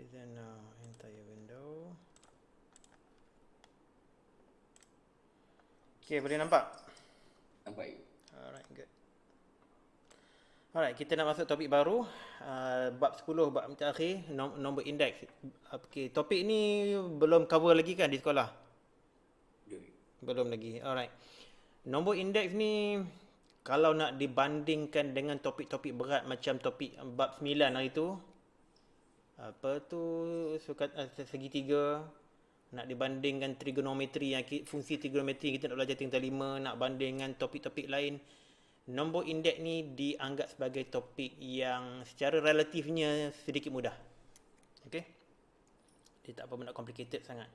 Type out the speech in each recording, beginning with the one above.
Then entire window. Okay, boleh nampak? Nampak. Alright, good. Alright, kita nak masuk topik baru. Bab 10, bab terakhir, nombor indeks. Okay, topik ni belum cover lagi kan di sekolah? Belum lagi. Alright. Nombor indeks ni kalau nak dibandingkan dengan topik-topik berat macam topik bab 9 hari tu, apa tu, segitiga, nak dibandingkan trigonometri, yang fungsi trigonometri kita nak belajar tingkatan 5, nak bandingkan topik-topik lain, nombor indeks ni dianggap sebagai topik yang secara relatifnya sedikit mudah. Okey? Dia tak apa benda complicated sangat.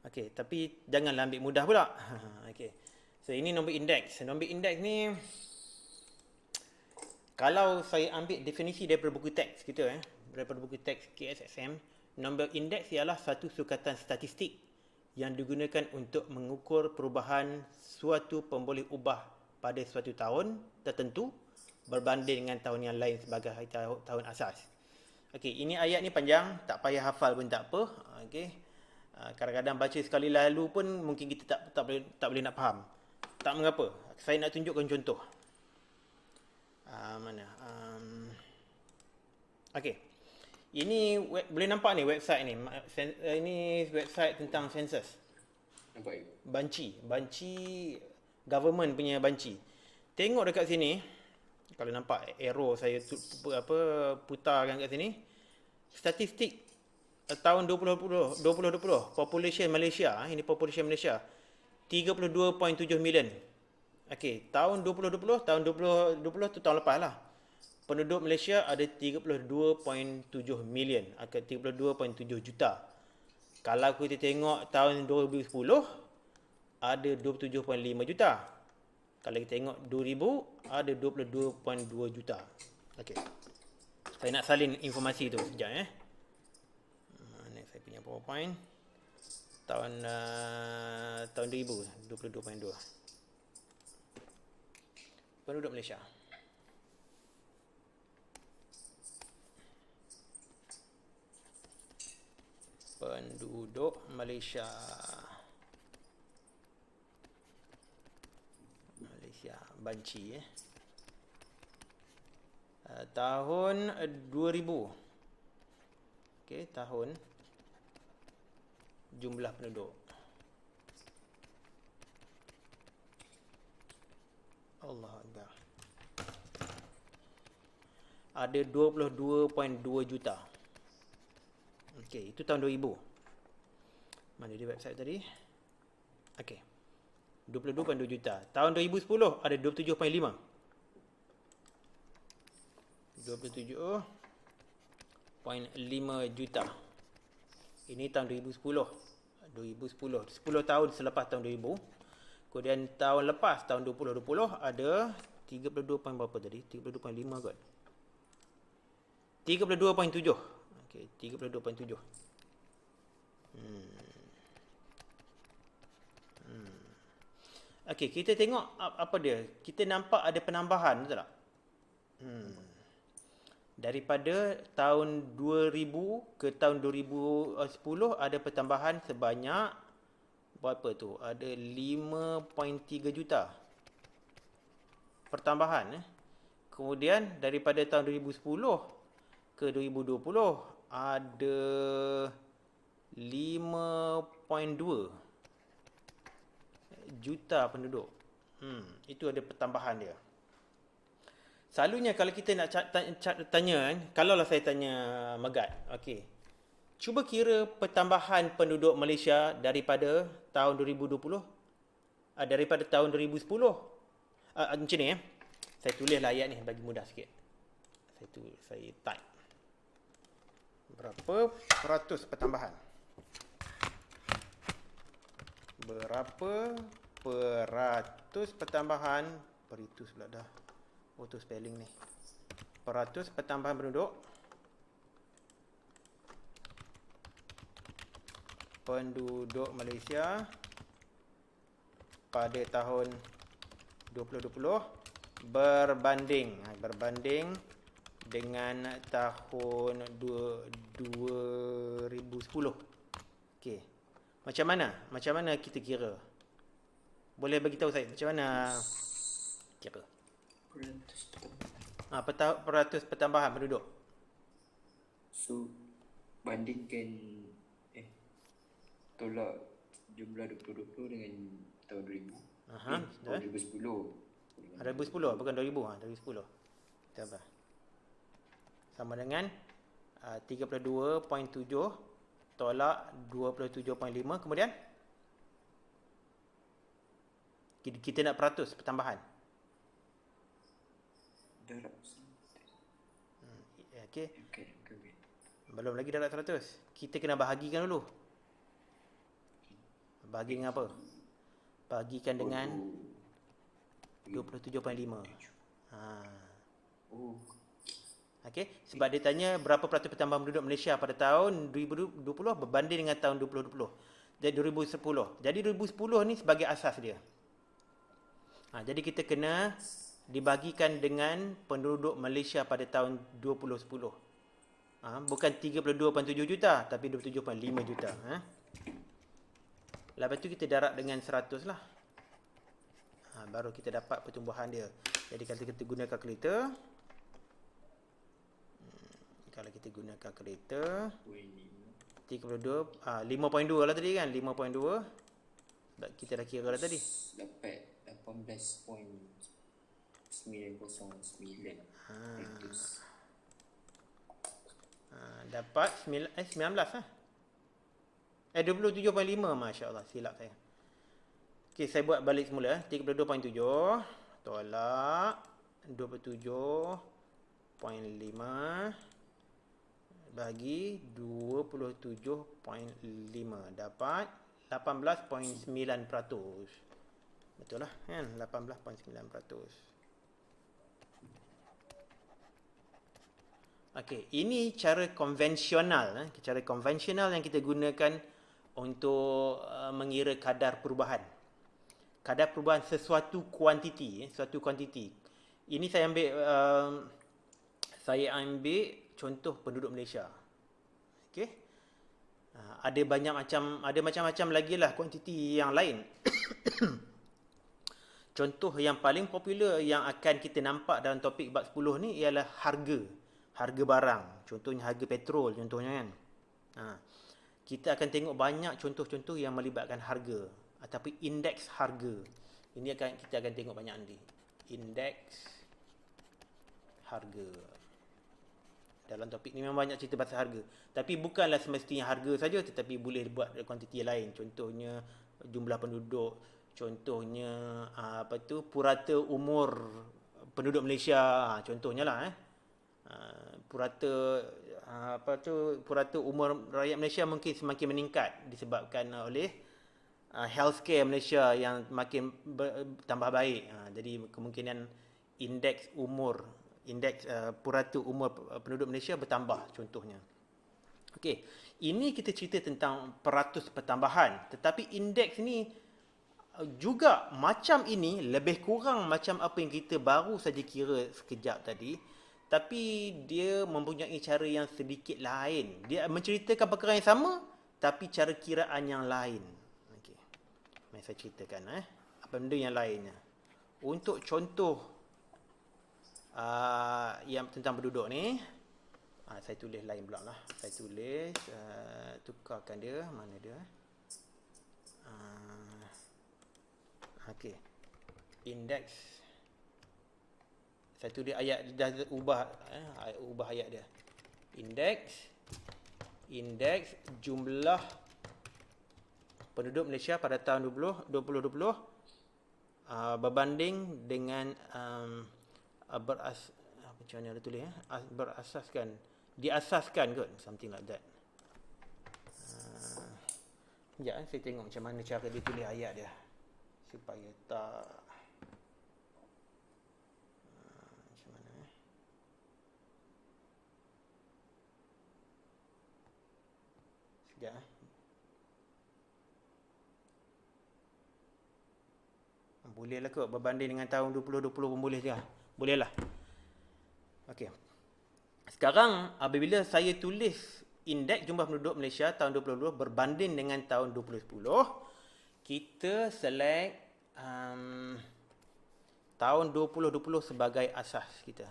Okey, tapi janganlah ambil mudah pula. Okey. So ini nombor indeks. Nombor indeks ni kalau saya ambil definisi daripada buku teks kita, daripada buku teks KSSM, nombor indeks ialah satu sukatan statistik yang digunakan untuk mengukur perubahan suatu pemboleh ubah pada suatu tahun tertentu berbanding dengan tahun yang lain sebagai tahun asas. Okey, ini ayat ni panjang, tak payah hafal pun tak apa. Okey. Kadang-kadang baca sekali lalu pun mungkin kita tak boleh nak faham. Tak mengapa. Saya nak tunjukkan contoh. Mana? Okey. Ini boleh nampak ni website ni. Ini website tentang census. Nampak. Banci government punya banci. Tengok dekat sini, kalau nampak arrow saya putarkan kat sini, statistik tahun 2020 population Malaysia, ini population Malaysia 32.7 million. Okey, tahun 2020 tu tahun lepas lah. Penduduk Malaysia ada 32.7 million, akan 32.7 juta. Kalau kita tengok tahun 2010 ada 27.5 juta. Kalau kita tengok 2000 ada 22.2 juta. Okey. Saya nak salin informasi tu sekejap Ni saya punya PowerPoint. Tahun 2000 22.2. Penduduk Malaysia. Penduduk Malaysia. Banci tahun 2000. Okey, tahun jumlah penduduk. Allah Akbar. Ada 22.2 juta. Okey, itu tahun 2000. Mana di website tadi? Okey. 22.2 juta. Tahun 2010 ada 27.5. 27.5 juta. Ini tahun 2010. 10 tahun selepas tahun 2000. Kemudian tahun lepas, tahun 2020 ada 32. Berapa tadi? 32.5 kot. 32.7. Okey, 32.7. Okey, kita tengok apa dia. Kita nampak ada penambahan, betul tak? Daripada tahun 2000 ke tahun 2010 ada pertambahan sebanyak berapa tu? Ada 5.3 juta. Pertambahan. Kemudian daripada tahun 2010 ke 2020 ada 5.2 juta penduduk. Itu ada pertambahan dia. Selalunya kalau kita nak tanya, kalaulah saya tanya Megat, okey. Cuba kira pertambahan penduduk Malaysia daripada tahun 2020 daripada tahun 2010. Macam ni Saya tulislah ayat ni bagi mudah sikit. Saya type. Berapa peratus pertambahan? Berapa peratus pertambahan? Peratus pula dah. Auto spelling ni. Peratus pertambahan penduduk Malaysia pada tahun 2020 berbanding dengan tahun 2010. Okey. Macam mana? Macam mana kita kira? Boleh bagi tahu saya macam mana kira? Peratus pertambahan penduduk. So, bandingkan tolak jumlah 2020 dengan tahun 2000. Aha, Tahun 2010. 2010 bukan 2000, 2010. Tambah. Sama dengan 32.7 tolak 27.5, kemudian kita nak peratus pertambahan. Darab. Okey. Okay. Belum lagi darab 100. Kita kena bahagikan dulu. Bahagi dengan apa? Bahagikan dengan 27.5. Oh. Okey, sebab dia tanya berapa peratus pertambahan penduduk Malaysia pada tahun 2020 berbanding dengan tahun 2020. Jadi 2010. Jadi 2010 ni sebagai asas dia. Jadi kita kena dibagikan dengan penduduk Malaysia pada tahun 2010. Bukan 32.7 juta tapi 27.5 juta. Lepas tu kita darab dengan 100 lah. Baru kita dapat pertumbuhan dia. Jadi kalau kita guna kalkulator, kalau kita guna kalkulator 32 5.2 lah tadi kan, 5.2 sebab kita dah kira lah tadi. Dapat 18.909. Dapat 19 lah. 27.5, masya-Allah, silap saya. Okey, saya buat balik semula. 32.7 tolak 27.5 bagi 27.5 dapat 18.9%. Betul lah kan? 18.9%. Okey, ini cara konvensional. Cara konvensional yang kita gunakan untuk mengira kadar perubahan. Kadar perubahan sesuatu kuantiti. Suatu kuantiti. Ini saya ambil contoh penduduk Malaysia. Okey. Ada macam-macam lagi lah kuantiti yang lain. Contoh yang paling popular yang akan kita nampak dalam topik bab 10 ni ialah harga barang. Contohnya harga petrol contohnya kan. Kita akan tengok banyak contoh-contoh yang melibatkan harga ataupun indeks harga. Kita akan tengok banyak nanti. Indeks harga. Dalam topik ni memang banyak cerita pasal harga. Tapi bukanlah semestinya harga saja, tetapi boleh buat kuantiti lain. Contohnya jumlah penduduk, contohnya purata umur penduduk Malaysia, contohnya lah purata umur rakyat Malaysia mungkin semakin meningkat disebabkan oleh healthcare Malaysia yang makin tambah baik. Jadi kemungkinan indeks purata umur penduduk Malaysia bertambah contohnya. Okey, ini kita cerita tentang peratus pertambahan, tetapi indeks ni juga macam ini, lebih kurang macam apa yang kita baru saja kira sekejap tadi, tapi dia mempunyai cara yang sedikit lain. Dia menceritakan perkara yang sama tapi cara kiraan yang lain. Okey. Mari saya ceritakan apa benda yang lainnya. Untuk contoh yang tentang penduduk ni, saya tulis lain pula lah. Saya tulis tukarkan dia, mana dia? Okey. Indeks. Saya tulis ayat dah ubah ayat dia. Indeks jumlah penduduk Malaysia pada tahun 2020 berbanding dengan macam mana dia tulis diasaskan kot, something like that. Sekejap saya tengok macam mana cara dia tulis ayat dia supaya tak macam mana sekejap boleh lah kot berbanding dengan tahun 2020 pun boleh je. Boleh lah. Okey. Sekarang apabila saya tulis indeks jumlah penduduk Malaysia tahun 2022 berbanding dengan tahun 2010, kita select tahun 2020 sebagai asas kita.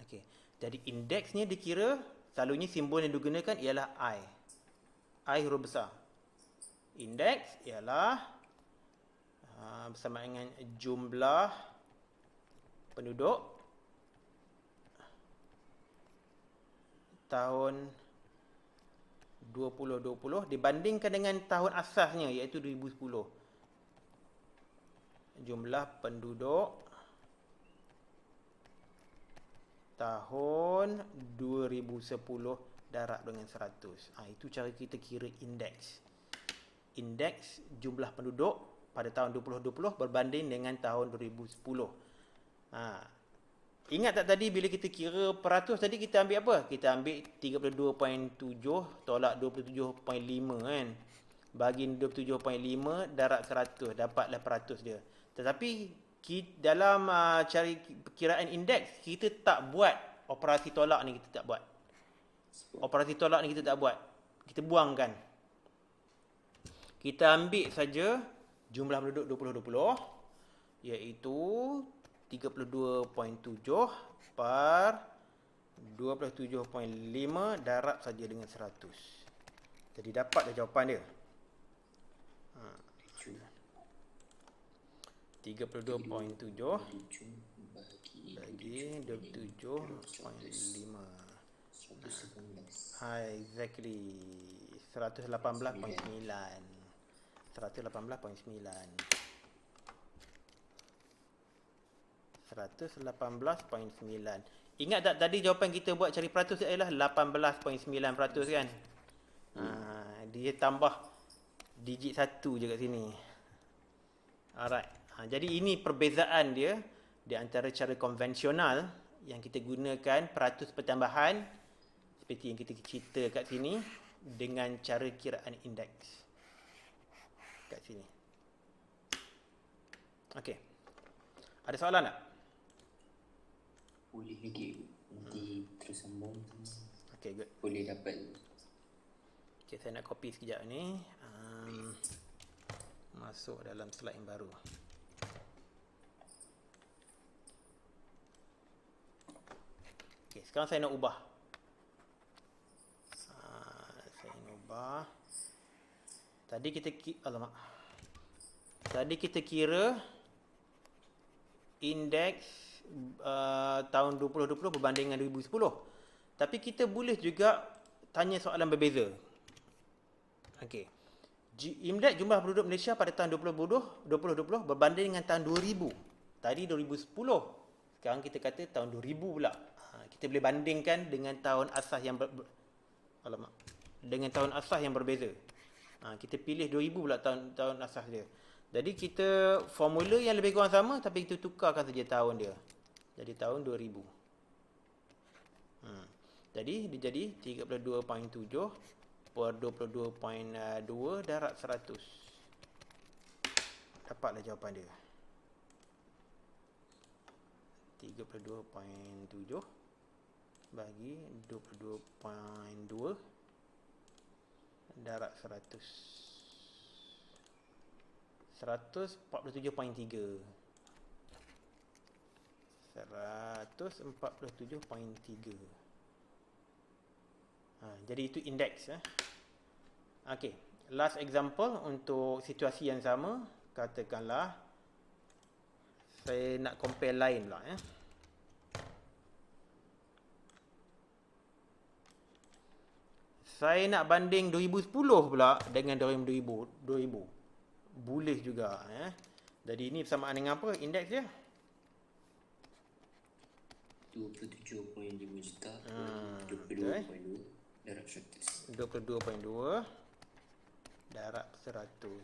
Okey. Jadi indeksnya dikira, selalunya simbol yang digunakan ialah I. I huruf besar. Indeks ialah bersama dengan jumlah penduduk tahun 2020 dibandingkan dengan tahun asasnya iaitu 2010. Jumlah penduduk tahun 2010 darab dengan 100. Itu cara kita kira indeks. Indeks jumlah penduduk pada tahun 2020 berbanding dengan tahun 2010. Ingat tak tadi bila kita kira peratus tadi kita ambil apa? Kita ambil 32.7 tolak 27.5 kan. Bagi 27.5 darab 100 dapatlah peratus dia. Tetapi dalam cara perkiraan indeks kita tak buat operasi tolak ni, kita tak buat. Operasi tolak ni kita tak buat. Kita buangkan. Kita ambil saja jumlah penduduk 2020 iaitu 32.7 per 27.5 darab saja dengan 100. Jadi dapatlah jawapan dia. 32.7 bagi 27.5. Exactly. 118.9. 118.9. Ingat tak tadi jawapan kita buat cari peratus ialah 18.9% kan? Dia tambah digit 1 je kat sini. Alright. Jadi ini perbezaan dia di antara cara konvensional yang kita gunakan peratus pertambahan seperti yang kita cerita kat sini dengan cara kiraan indeks kat sini. Okey. Ada soalan tak? Boleh lagi. Nanti terus sambung. Okey, good. Boleh dapat. Okey, saya nak copy sekejap ni. Masuk dalam slide yang baru. Okey, sekarang saya nak ubah. Saya nak ubah. Tadi kita kira indeks tahun 2020 berbanding dengan 2010. Tapi kita boleh juga tanya soalan berbeza. Okey. Indeks jumlah penduduk Malaysia pada tahun 2020 berbanding dengan tahun 2000. Tadi 2010. Sekarang kita kata tahun 2000 pula. Kita boleh bandingkan dengan tahun asas yang dengan tahun asas yang berbeza. Kita pilih 2000 pula tahun asas dia. Jadi kita formula yang lebih kurang sama tapi kita tukarkan saja tahun dia. Jadi tahun 2000. Jadi dia jadi 32.7 per 22.2 darab 100. Dapatlah jawapan dia. 32.7 bagi 22.2 darab 100. 147.3. 147.3. Jadi itu indeks. Okey, last example untuk situasi yang sama. Katakanlah saya nak compare line pula. Saya nak banding 2010 pula dengan 2000. Boleh juga. Jadi ini bersamaan dengan apa? Indeks dia? 27.5 juta. 22.2 darab 100. 22.2 darab 100.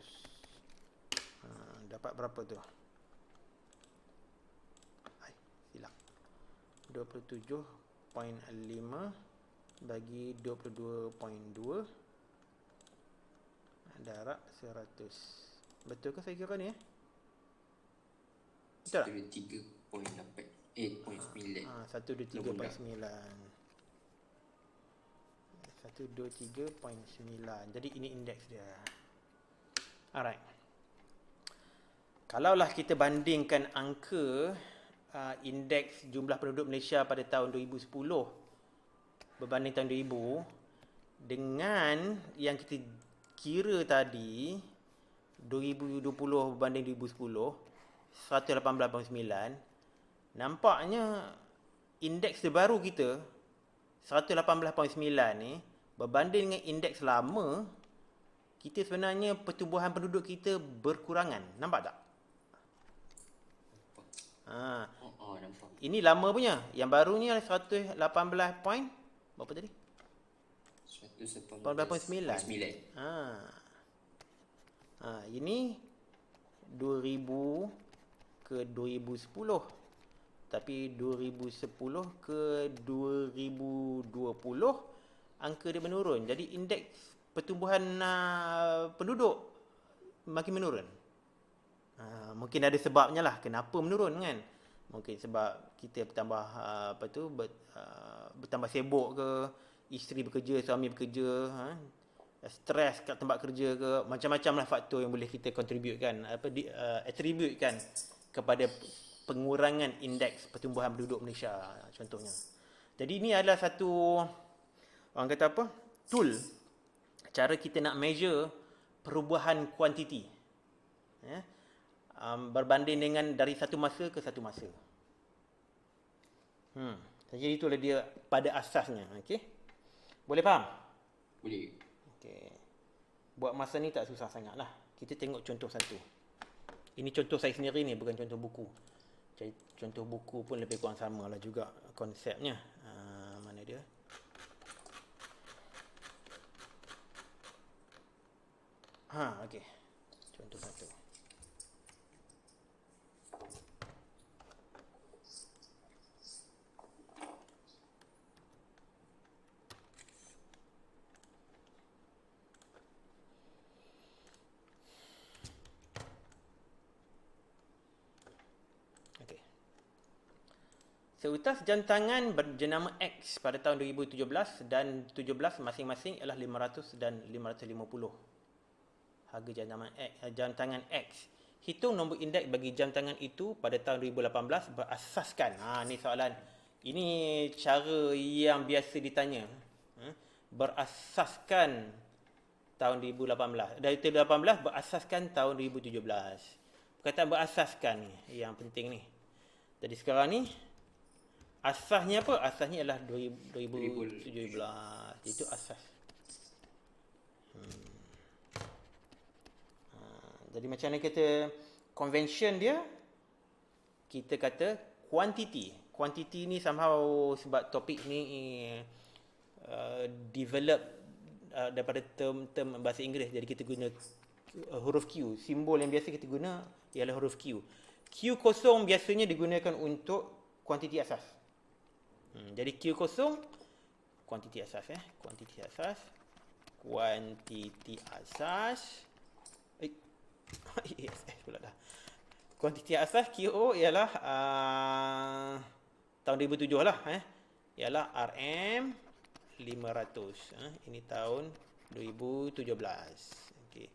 Dapat berapa tu? Silap. 27.5 bagi 22.2 darab 100. Betul ke saya kira ni? Betul tak? 3.8. 8.9. 123.9. 123.9. Jadi ini indeks dia. Alright. Kalaulah kita bandingkan angka indeks jumlah penduduk Malaysia pada tahun 2010 berbanding tahun 2000 dengan yang kita kira tadi 2020 berbanding 2010 118.9, nampaknya indeks terbaru kita 118.9 ni berbanding dengan indeks lama, kita sebenarnya pertumbuhan penduduk kita berkurangan. Nampak tak? Nampak. Ini lama punya. Yang barunya 118 point berapa tadi? 18.9. Ini 2000 ke 2010. Tapi 2010 ke 2020 angka dia menurun. Jadi indeks pertumbuhan penduduk makin menurun. Mungkin ada sebabnya lah kenapa menurun kan. Mungkin sebab kita bertambah bertambah sibuk ke, isteri bekerja, suami bekerja, stres kat tempat kerja ke, macam-macam lah faktor yang boleh kita attribute kan kepada pengurangan indeks pertumbuhan penduduk Malaysia contohnya. Jadi ini adalah satu, orang kata apa, tool cara kita nak measure perubahan kuantiti, berbanding dengan dari satu masa ke satu masa. Jadi itulah dia pada asasnya. Okey, boleh faham? Boleh. Okey, buat masa ni tak susah sangat lah. Kita tengok contoh satu. Ini contoh saya sendiri ni, bukan contoh buku. Contoh buku pun lebih kurang sama lah juga konsepnya. Mana dia? Okey. Contoh satu. Seutas jam tangan berjenama X pada tahun 2017 dan 17 masing-masing ialah 500 dan 550. Harga jam tangan X. Hitung nombor indeks bagi jam tangan itu pada tahun 2018 berasaskan. Ni soalan. Ini cara yang biasa ditanya. Berasaskan tahun 2018. Dari 2018 berasaskan tahun 2017. Perkataan berasaskan ni yang penting ni. Jadi sekarang ni asasnya apa? Asasnya ialah 2017. Itu asas. Jadi macam mana kita convention dia? Kita kata quantity. Quantity ni somehow sebab topik ni develop daripada term bahasa Inggeris. Jadi kita guna huruf Q. Simbol yang biasa kita guna ialah huruf Q. Q kosong biasanya digunakan untuk kuantiti asas. Jadi Q kosong kuantiti asas kuantiti asas ESS pula dah. Kuantiti asas QO ialah tahun 2007 lah ialah RM 500. Ini tahun 2017. Okey.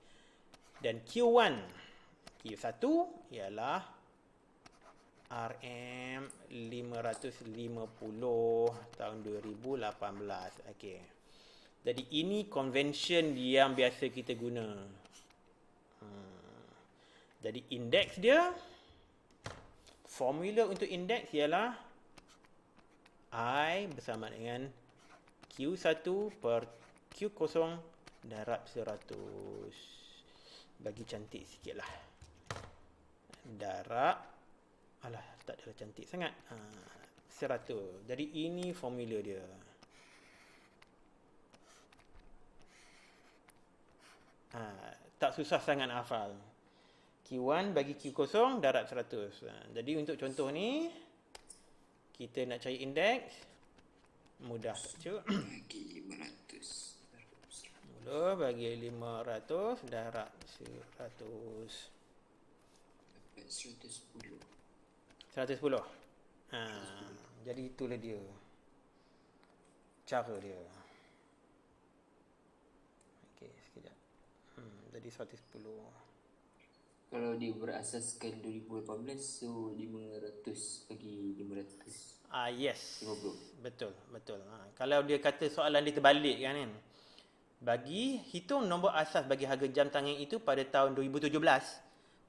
Dan Q1 ialah RM 550 tahun 2018. Okey. Jadi ini convention yang biasa kita guna. Jadi indeks dia, formula untuk indeks ialah I bersama dengan Q1 per Q0 darab 100. Bagi cantik sikit lah. Darab, alah tak ada cantik sangat. 100. Jadi ini formula dia. Tak susah sangat nak hafal. Q1 bagi Q0 darab 100. Jadi untuk contoh ni, kita nak cari indeks. Mudah saja. Bagi 500. Mula bagi 500 darab 100. Dapat 110. 110. Jadi itulah dia cara dia. Okey, sekejap. Jadi 110. Kalau dia berasaskan 2018, so 500 bagi 500. Yes. 50. Betul. Kalau dia kata soalan dia terbalik kan. Bagi hitung nombor asas bagi harga jam tangan itu pada tahun 2017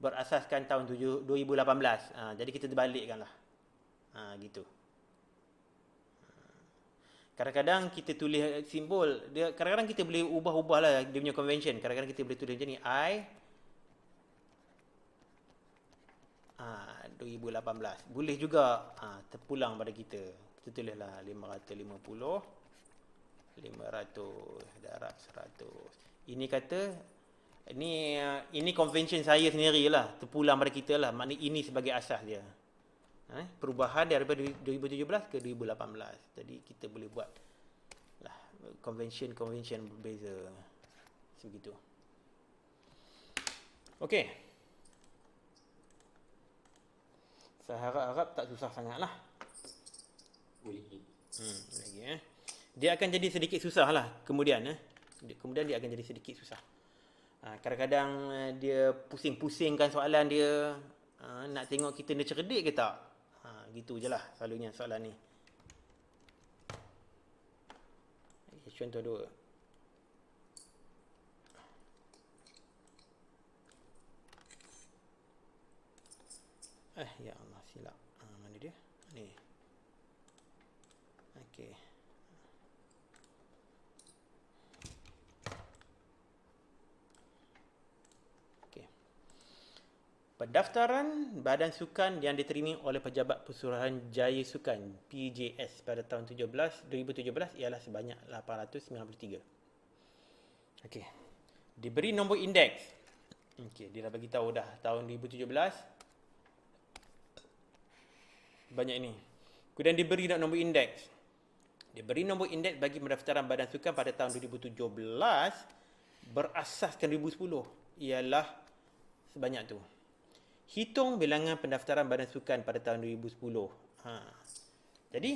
berasaskan tahun 2018. Jadi kita terbalikkanlah. Gitu. Kadang-kadang kita tulis simbol, dia kadang-kadang kita boleh ubah-ubah lah dia punya convention. Kadang-kadang kita boleh tulis macam ni, 2018. Boleh juga terpulang pada kita. Kita tulislah 550, 500 darat 100. Ini kata ini convention saya sendirilah, terpulang pada kita lah. Maknanya ini sebagai asas dia. Perubahan daripada 2017 ke 2018. Jadi kita boleh buat lah convention berbeza. Sebegitu. Okey. Saya harap tak susah sangat lah. Boleh. Lagi dia akan jadi sedikit susah lah kemudian. Kemudian dia akan jadi sedikit susah. Kadang-kadang dia pusing-pusingkan soalan dia. Nak tengok kita ni cerdik ke tak? Gitu je lah selalunya soalan ni. Contoh 2. Ya Allah, silap. Mana dia? Ni. Okey. Pendaftaran badan sukan yang diterima oleh Pejabat Pesuruhan Jaya Sukan PJS pada tahun 2017 ialah sebanyak 893. Okey. Diberi nombor indeks. Okey, dia dah bagi tahu dah tahun 2017 banyak ini. Kemudian diberi nombor indeks. Diberi nombor indeks bagi pendaftaran badan sukan pada tahun 2017 berasaskan 2010 ialah sebanyak tu. Hitung bilangan pendaftaran badan sukan pada tahun 2010. Jadi,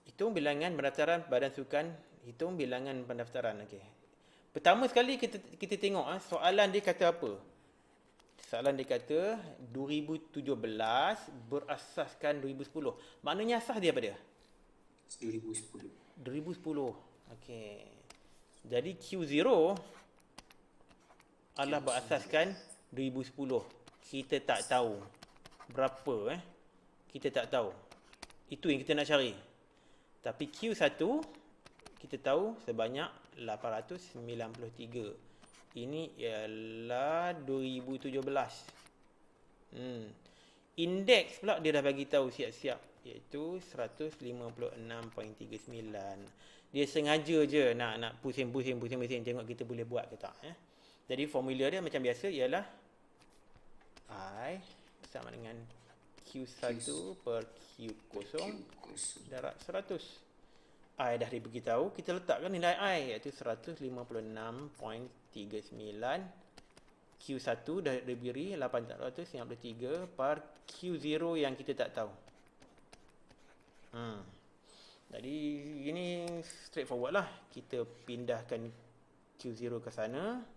hitung bilangan pendaftaran badan sukan, hitung bilangan pendaftaran. Okey. Pertama sekali kita tengok soalan dia kata apa? Soalan dia kata 2017 berasaskan 2010. Maknanya asas dia apa dia? 2010. 2010. Okey. Jadi Q0 adalah berasaskan 2010. Kita tak tahu berapa kita tak tahu. Itu yang kita nak cari. Tapi Q1 kita tahu sebanyak 893. Ini ialah 2017. Indeks pula dia dah bagi tahu siap-siap iaitu 156.39. Dia sengaja je nak pusing-pusing tengok kita boleh buat ke tak. Jadi formula dia macam biasa ialah I sama dengan Q1 per Q0 darat 100. I dah diberitahu, kita letakkan nilai I iaitu 156.39. Q1 dah diberi 893 per Q0 yang kita tak tahu. Jadi ini straightforward lah. Kita pindahkan Q0 ke sana.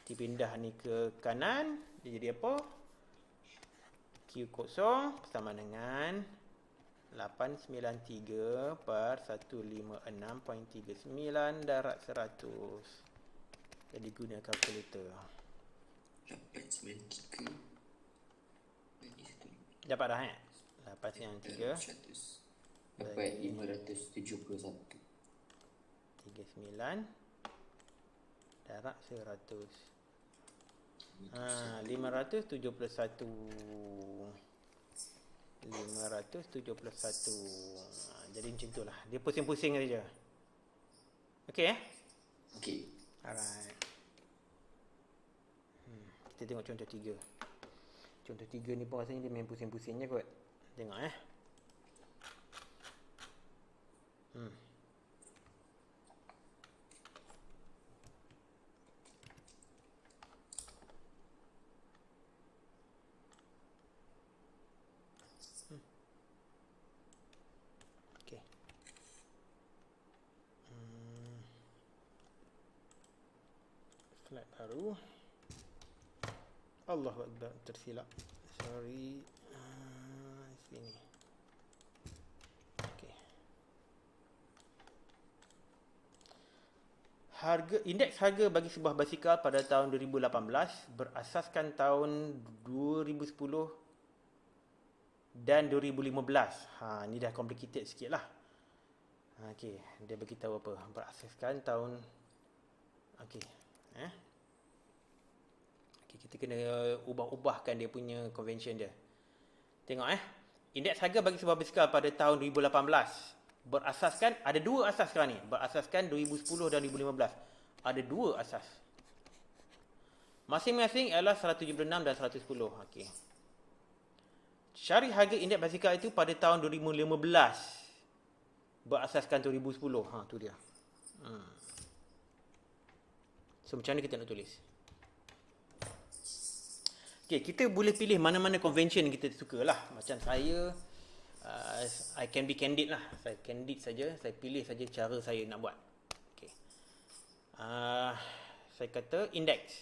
Dipindah ni ke kanan, dia jadi apa? Q0 sama dengan 893 per 156.39 darat 100. Jadi guna kalkulator. 893 Dapat dah 893 dapat 571. 39 darat 100. 571. Jadi macam itulah. Dia pusing-pusing saja. Okey Okey. Alright. Kita tengok contoh 3. Contoh 3 ni pun rasanya dia main pusing-pusingnya kot. Tengok Slide baru. Allahu Akbar, tersilap. Sorry. Sini. Okey. Indeks harga bagi sebuah basikal pada tahun 2018 berasaskan tahun 2010 dan 2015. Ni dah complicated sikit lah. Okey, dia beritahu apa? Berasaskan tahun. Okey. Okey, kita kena ubah-ubahkan dia punya convention dia. Tengok indeks harga bagi sebuah basikal pada tahun 2018 berasaskan, ada dua asas sekarang ni. Berasaskan 2010 dan 2015. Ada dua asas. Masing-masing ialah 176 dan 110. Okey. Cari harga indeks basikal itu pada tahun 2015. Berasaskan 2010. Tu dia. So, macam mana kita nak tulis? Okay, kita boleh pilih mana-mana convention kita suka lah. Macam saya, I can be candid lah. Saya candid saja. Saya pilih saja cara saya nak buat. Okay. Saya kata index.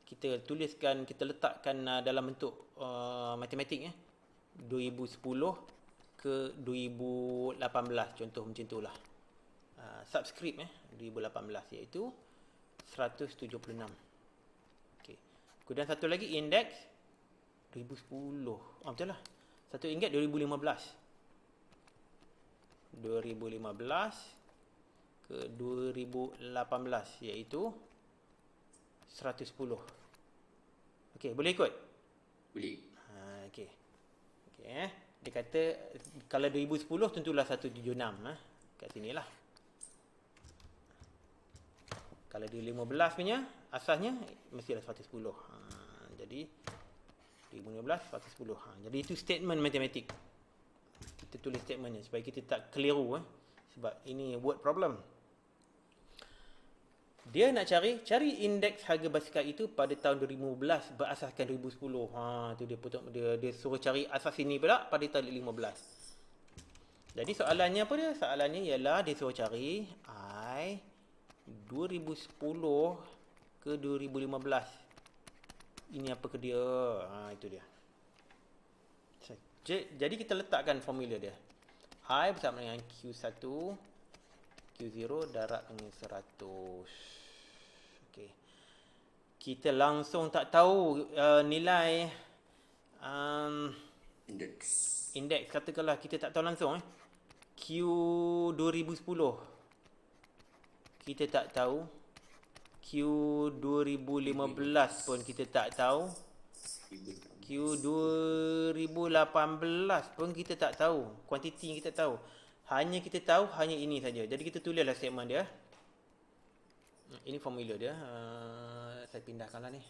Kita tuliskan, kita letakkan dalam bentuk matematik 2010 ke 2018. Contoh macam tu lah. Subscript 2018 iaitu 176. Okey. Kemudian satu lagi indeks 2010. Betul lah. Satu indeks 2015. 2015 ke 2018 iaitu 110. Okey, boleh ikut? Boleh. Okey. Okey Dia kata kalau 2010 tentulah 176 kat sinilah. Kalau 2015 punya asasnya mestilah 110. Jadi 2015 110. Jadi itu statement matematik. Kita tulis statement ni supaya kita tak keliru sebab ini word problem. Dia nak cari indeks harga basikal itu pada tahun 2015 berasaskan 2010. Tu dia suruh cari asas ini pula pada tahun 2015. Jadi soalannya apa dia? Soalannya ialah dia suruh cari 2010 ke 2015. Ini apa ke dia? Itu dia. Jadi kita letakkan formula dia. I bersama dengan Q1 Q0 darab dengan 100. Okey. Kita langsung tak tahu nilai indeks. Katakanlah kita tak tahu langsung Q 2010. Kita tak tahu. Q 2015 pun kita tak tahu. Q 2018 pun kita tak tahu. Kuantiti kita tahu. Kita tahu hanya ini saja. Jadi kita tulislah statement dia. Ini formula dia. Saya pindahkanlah ni.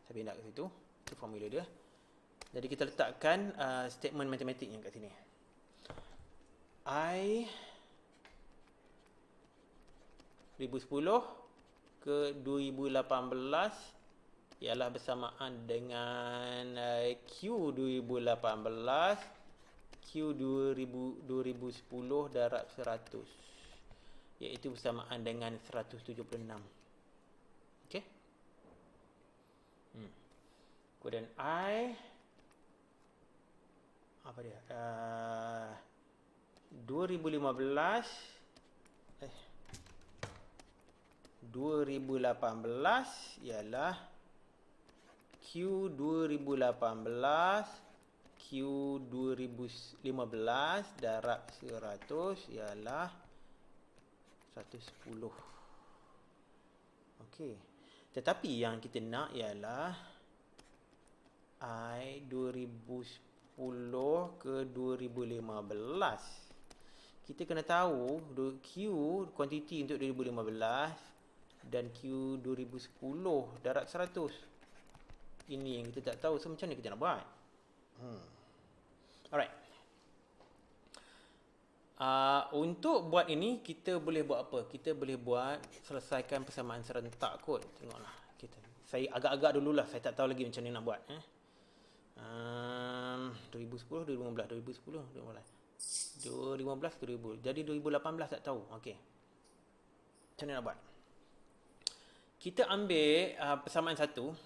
Saya pindah ke situ. Itu formula dia. Jadi kita letakkan statement matematiknya kat sini. I 2010 ke 2018 ialah bersamaan dengan Q 2018 Q 2010 darab 100 iaitu bersamaan dengan 176. Okey. Kemudian I apa dia? 2018 ialah Q 2018 Q 2015 darab 100 ialah 110. Okey. Tetapi yang kita nak ialah I 2010 ke 2015. Kita kena tahu Q kuantiti untuk 2015 dan Q 2010 darab 100. Ini yang kita tak tahu. So macam mana kita nak buat? Alright. Untuk buat ini kita boleh buat apa? Kita boleh buat selesaikan persamaan serentak kot. Tengoklah saya agak-agak dululah. Saya tak tahu lagi macam mana nak buat 2010, 2015, 2010, 2015. 2015 ke 2000. Jadi 2018 tak tahu. Okey. Macam mana nak buat? Kita ambil persamaan satu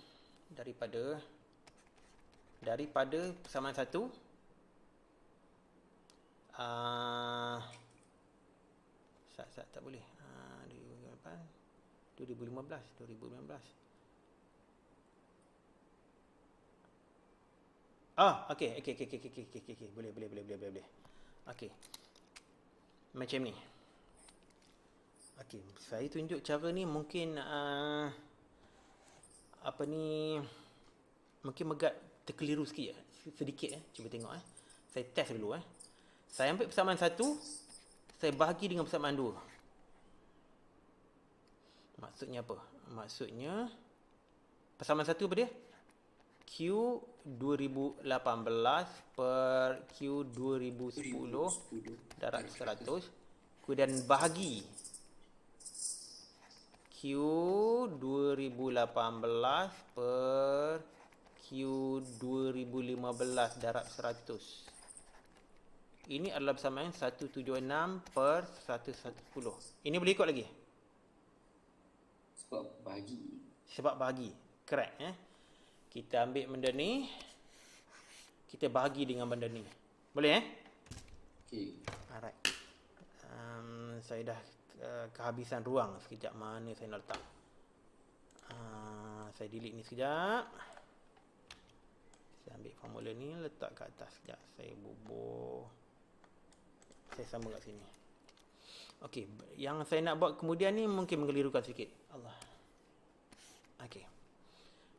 daripada persamaan satu tak boleh. 2015. Okey. Boleh. Okey. Macam ni. Okey, saya tunjuk cara ni mungkin mungkin agak terkeliru sikit sedikit cuba tengok Saya test dulu Saya ambil persamaan satu, saya bahagi dengan persamaan dua. Maksudnya apa? Maksudnya persamaan satu apa dia? Q 2018 per Q 2010 darab 100, kemudian bahagi Q 2018 per Q 2015 darab 100. Ini adalah persamaan 176 per 110. Ini boleh ikut lagi? Sebab bahagi. Correct Kita ambil benda ni, kita bahagi dengan benda ni. Boleh Okay. Alright. Saya dah kehabisan ruang sekejap. Mana saya nak letak? Saya delete ni sekejap. Saya ambil formula ni, letak kat atas sekejap. Saya bubuh. Saya sambung kat sini. Okey, yang saya nak buat kemudian ni mungkin mengelirukan sikit. Allah. Okey.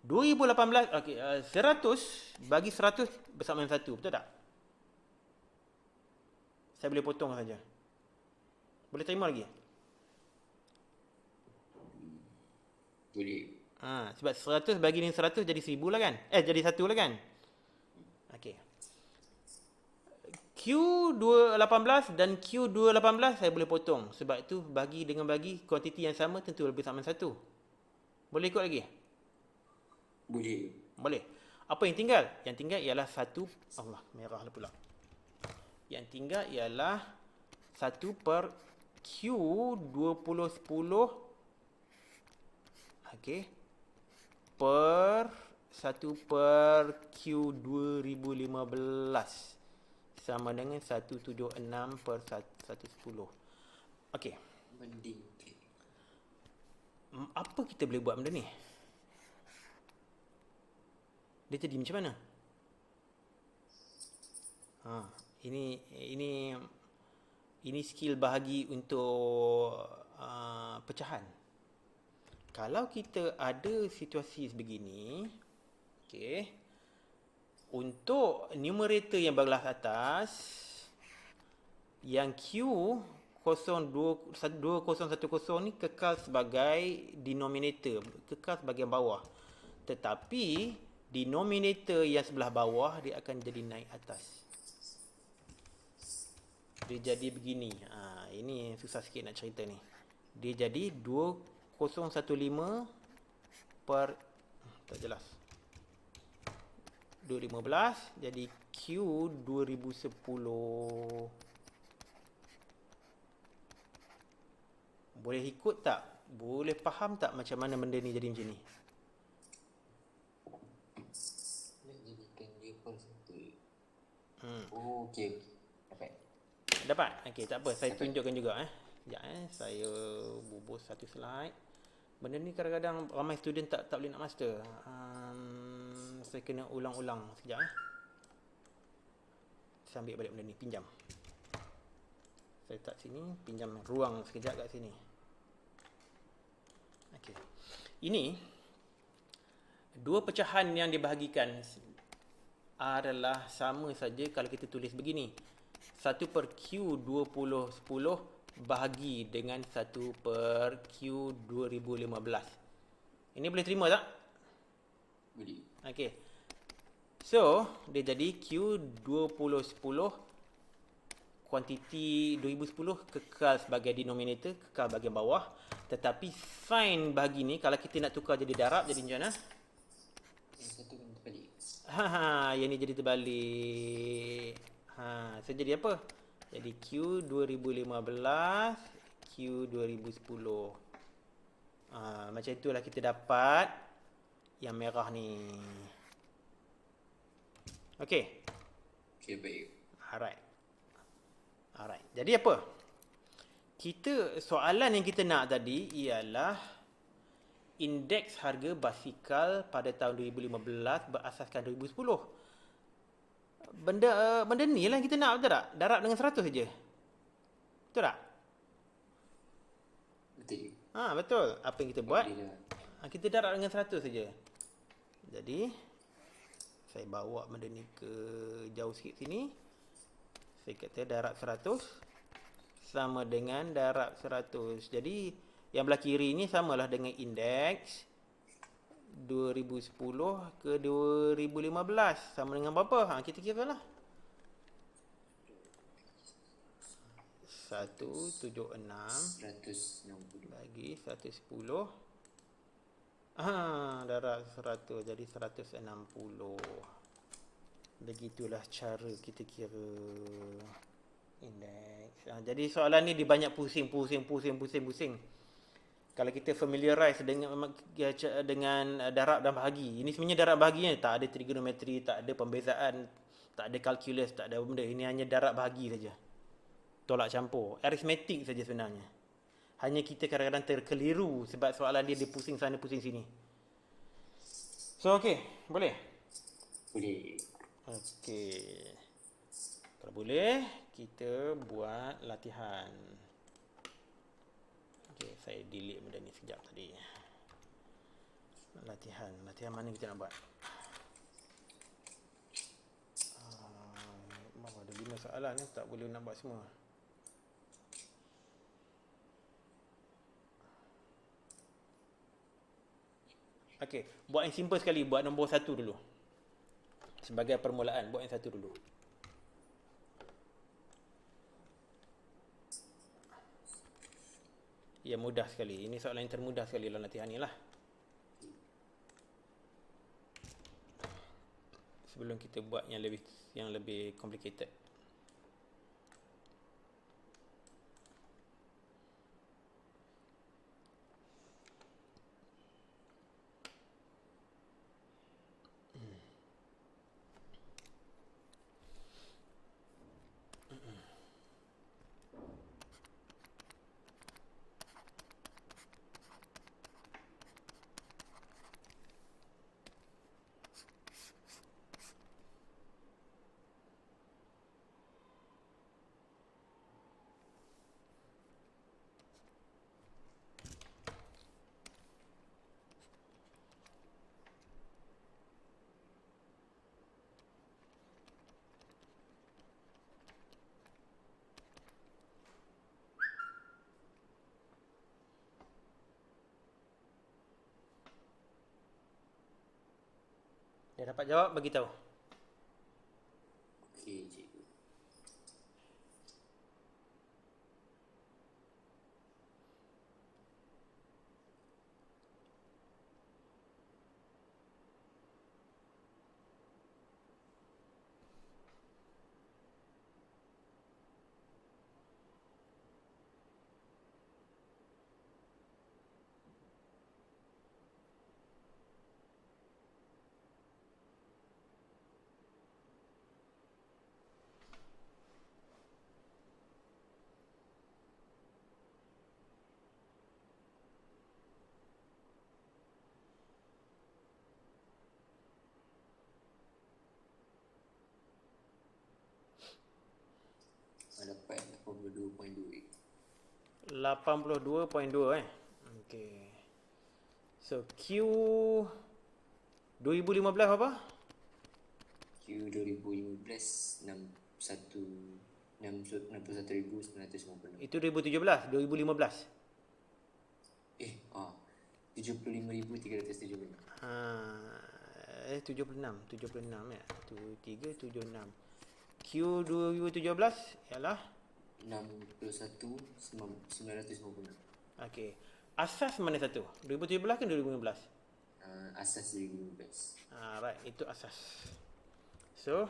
2018, okey, 100 bagi 100 bersamaan 1, betul tak? Saya boleh potong saja. Boleh terima lagi? Boleh. Sebab 100 bagi dengan 100 jadi 1000 lah kan? Jadi 1 lah kan? Okey. Q218 dan Q218 saya boleh potong. Sebab itu bagi dengan bagi kuantiti yang sama tentu lebih sama 1. Boleh ikut lagi? Boleh. Apa yang tinggal? Yang tinggal ialah 1. Allah, merah lah pula. Yang tinggal ialah 1 per Q2010. Okey. Per 1 per Q2015. Sama dengan 176 per 110. Okey. Banding. Apa kita boleh buat benda ni? Dia jadi macam mana? Ini skill bahagi untuk pecahan. Kalau kita ada situasi sebegini, okey. Untuk numerator yang belah atas, yang Q2010 ni kekal sebagai denominator, kekal sebagai bawah. Tetapi denominator yang sebelah bawah dia akan jadi naik atas. Dia jadi begini. Ini susah sikit nak cerita ni. Dia jadi 2015 per tak jelas. 2015 jadi Q 2010. Boleh ikut tak? Boleh faham tak macam mana benda ni jadi macam ni? Nak jadikan dia per satu. Okey. Dapat? Okey, tak apa. Saya tunjukkan juga Sekejap saya bubuh satu slide. Benda ni kadang-kadang ramai student tak boleh nak master. Saya kena ulang-ulang sekejap Saya ambil balik benda ni, pinjam. Saya letak sini, pinjam ruang sekejap kat sini. Okey. Ini dua pecahan yang dibahagikan adalah sama saja kalau kita tulis begini. 1 per Q2010 bahagi dengan 1 per Q2015. Ini boleh terima tak? Boleh. Okey. So, dia jadi Q2010 kuantiti 2010 kekal sebagai denominator, kekal bahagian bawah. Tetapi sign bahagi ni kalau kita nak tukar jadi darab jadi macam mana? Yang satu kena terbalik. Yang ni jadi terbalik. So jadi apa? Jadi Q 2015, Q 2010. Macam itulah kita dapat yang merah ni. Okey. Okey, baik. Alright. Jadi apa? Soalan yang kita nak tadi ialah indeks harga basikal pada tahun 2015 berasaskan 2010. Benda ni lah kita nak, betul tak? Darab dengan 100 saja. Betul tak? Betul. Betul. Apa yang kita buat? Boleh lah. Kita darab dengan 100 saja. Jadi saya bawa benda ni ke jauh sikit sini. Saya kata darab 100 sama dengan darab 100. Jadi yang belah kiri ni samalah dengan indeks 2010 ke 2015. Sama dengan berapa? Kita kira lah. 176 160. bagi 110. Darab 100 jadi 160. Begitulah cara kita kira indeks. Jadi soalan ni dia banyak pusing. Kalau kita familiarize dengan darab dan bahagi. Ini sebenarnya darab bahaginya tak ada trigonometri, tak ada pembezaan, tak ada calculus, tak ada benda. Ini hanya darab bahagi saja. Tolak campur, aritmetik saja sebenarnya. Hanya kita kadang-kadang terkeliru sebab soalan dia pusing sana pusing sini. So okey, boleh? Boleh. Okey. Kalau boleh, kita buat latihan. Okey, saya delete benda ni sekejap tadi. Latihan mana kita nak buat? Ada 5 soalan ni, tak boleh nak buat semua. Okey, buat yang simple sekali, buat nombor 1 dulu. Sebagai permulaan, buat yang 1 dulu. Ya, mudah sekali. Ini soalan yang termudah sekali dalam latihan ni lah. Sebelum kita buat yang lebih complicated. Dia dapat jawab, bagi tahu. Okey, cikgu. Dapat 82.2. 82.2 Okey. So Q 2015 apa? Q 2015 61,950. Itu 2017, 2015. 75,376. 76 ya. 2376. Q 2017 ialah 61,950. okey. Asas mana satu? 2017 ke 2015? Asas 2015. Right, itu asas. So,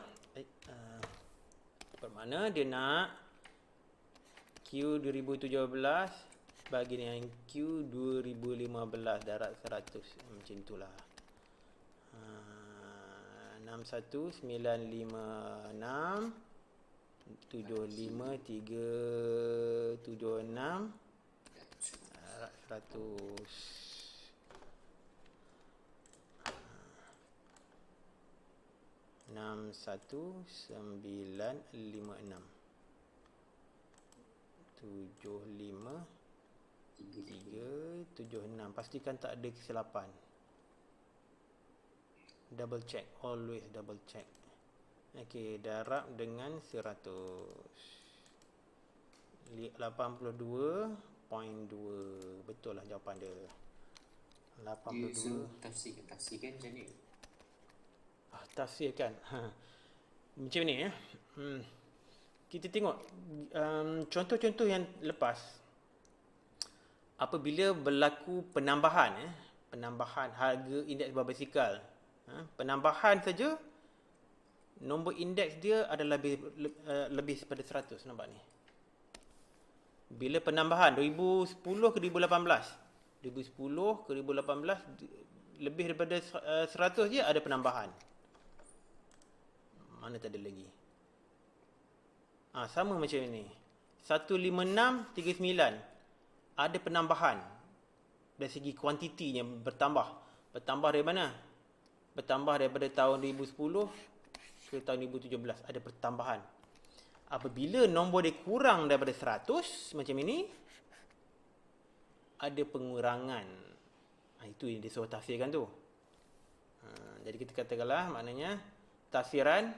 bermakna dia nak Q 2017 bagi dengan Q 2015 darat 100. Macam itulah. 61956 75376 darat 100. 61956 75376. Pastikan tak ada kesilapan. Double check, always double check. Okey, darab dengan 82.2. Betul lah jawapan dia. Dia 82. suruh tafsirkan macam ni. Tafsirkan. Macam ni ya. Kita tengok contoh-contoh yang lepas. Apabila berlaku penambahan harga indeks berbasikal. Penambahan saja nombor indeks dia adalah lebih daripada 100, nampak ni. Bila penambahan 2010 ke 2018. 2010 ke 2018 lebih daripada 100 je ada penambahan. Mana tak ada lagi. Sama macam ni. 15639 ada penambahan dari segi kuantitinya bertambah. Bertambah dari mana? Bertambah daripada tahun 2010 ke tahun 2017 ada pertambahan. Apabila nombor dia kurang daripada 100 macam ini, ada pengurangan. Itu yang disuruh tafsirkan tu. Jadi kita katakanlah maknanya tafsiran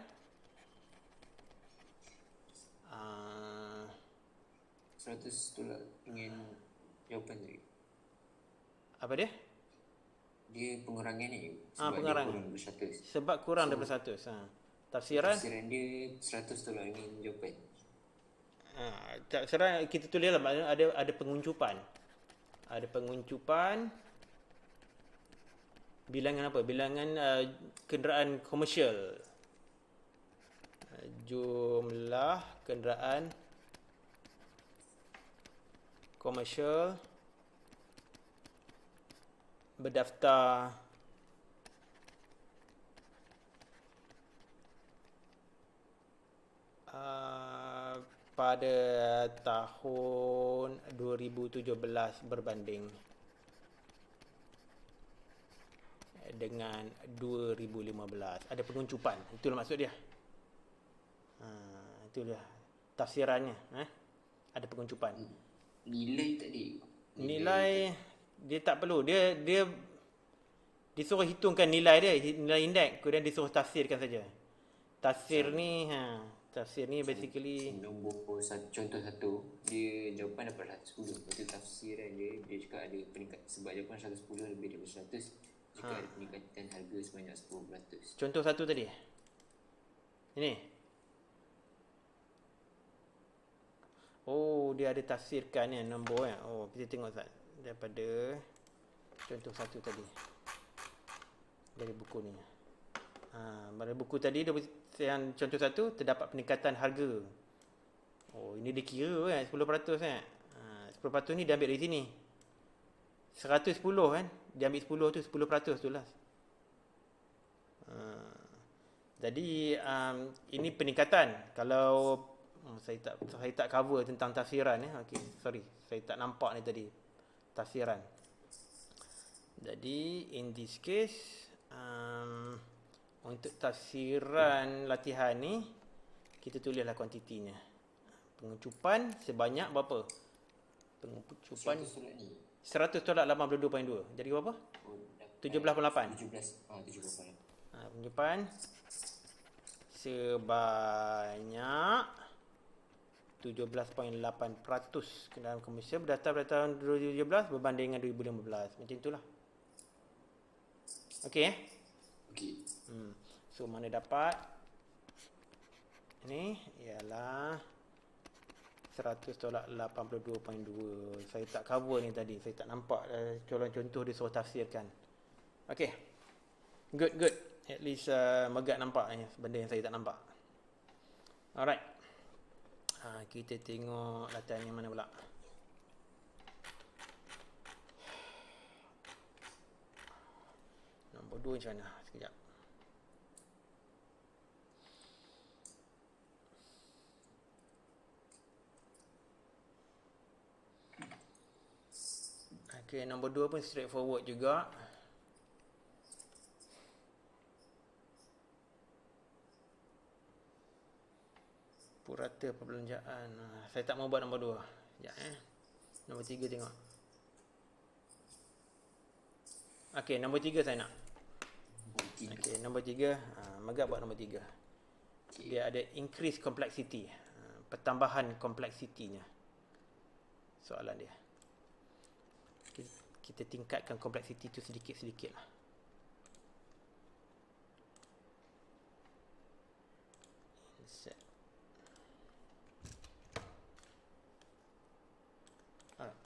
100 tolak dengan jawapan tadi. apa dia? Dia pengurangan ni sebab Pengurangan. dia kurang daripada 100. Sebab kurang daripada 100. Tafsiran dia 100 tolak dengan jawapan. tafsiran kita tulislah maknanya ada penguncupan. Ada penguncupan bilangan apa? Bilangan kenderaan komersial. Jumlah kenderaan komersial berdaftar pada tahun 2017 berbanding dengan 2015. Ada penguncupan. Itulah maksud dia. Itulah tafsirannya. Ada penguncupan. Nilai tadi. Nilai dia tak perlu. Dia disuruh hitungkan nilai dia, nilai indeks, kemudian disuruh tafsirkan saja. Tafsir ni basically nombor contoh satu, dia jawapan dapat 110. Lepas tu tafsiran dia cakap ada peningkat sebab jawapan 110 lebih daripada 100. Jika ada peningkatan harga sebanyak 10%. Contoh satu tadi. Ini. Dia ada tafsirkan ni nombor kan. Kita tengok Ustaz daripada contoh satu tadi. Dari buku ni. Pada buku tadi yang contoh satu terdapat peningkatan harga. Ini dia kira kan 10% kan. 10% ni dia ambil dari sini. 110 kan. Dia ambil 10 tu 10% tu lah. Jadi ini peningkatan. Kalau saya tak cover tentang tafsiran sorry, saya tak nampak ni tadi tafsiran. Jadi in this case untuk tafsiran latihan ni kita tulislah kuantitinya. Penguncupan sebanyak berapa? Penguncupan 100 tolak 82.2. Jadi berapa? 17.8. 17. Penguncupan sebanyak 17.8% kendaraan komersial berdaftar pada tahun 2017 berbanding dengan 2015. Macam itulah. Okey Okey. So mana dapat ini ialah 100 tolak 82.2. Saya tak cover ni tadi. Saya tak nampak contoh dia suruh tafsirkan. Okey. Good. At least Megat nampak ni benda yang saya tak nampak. Alright. Kita tengok latihan yang mana pula. Nombor 2 macam mana? Sekejap. Okay, nombor 2 pun straightforward juga. Purata perbelanjaan. Saya tak mau buat nombor 2. Sekejap Nombor 3 tengok. Okay, nombor 3 saya nak. Okay, nombor 3. Megap buat nombor 3. Dia ada increase complexity. Pertambahan kompleksitinya. Soalan dia. Kita tingkatkan kompleksiti tu sedikit-sedikit lah. Insert. Alright.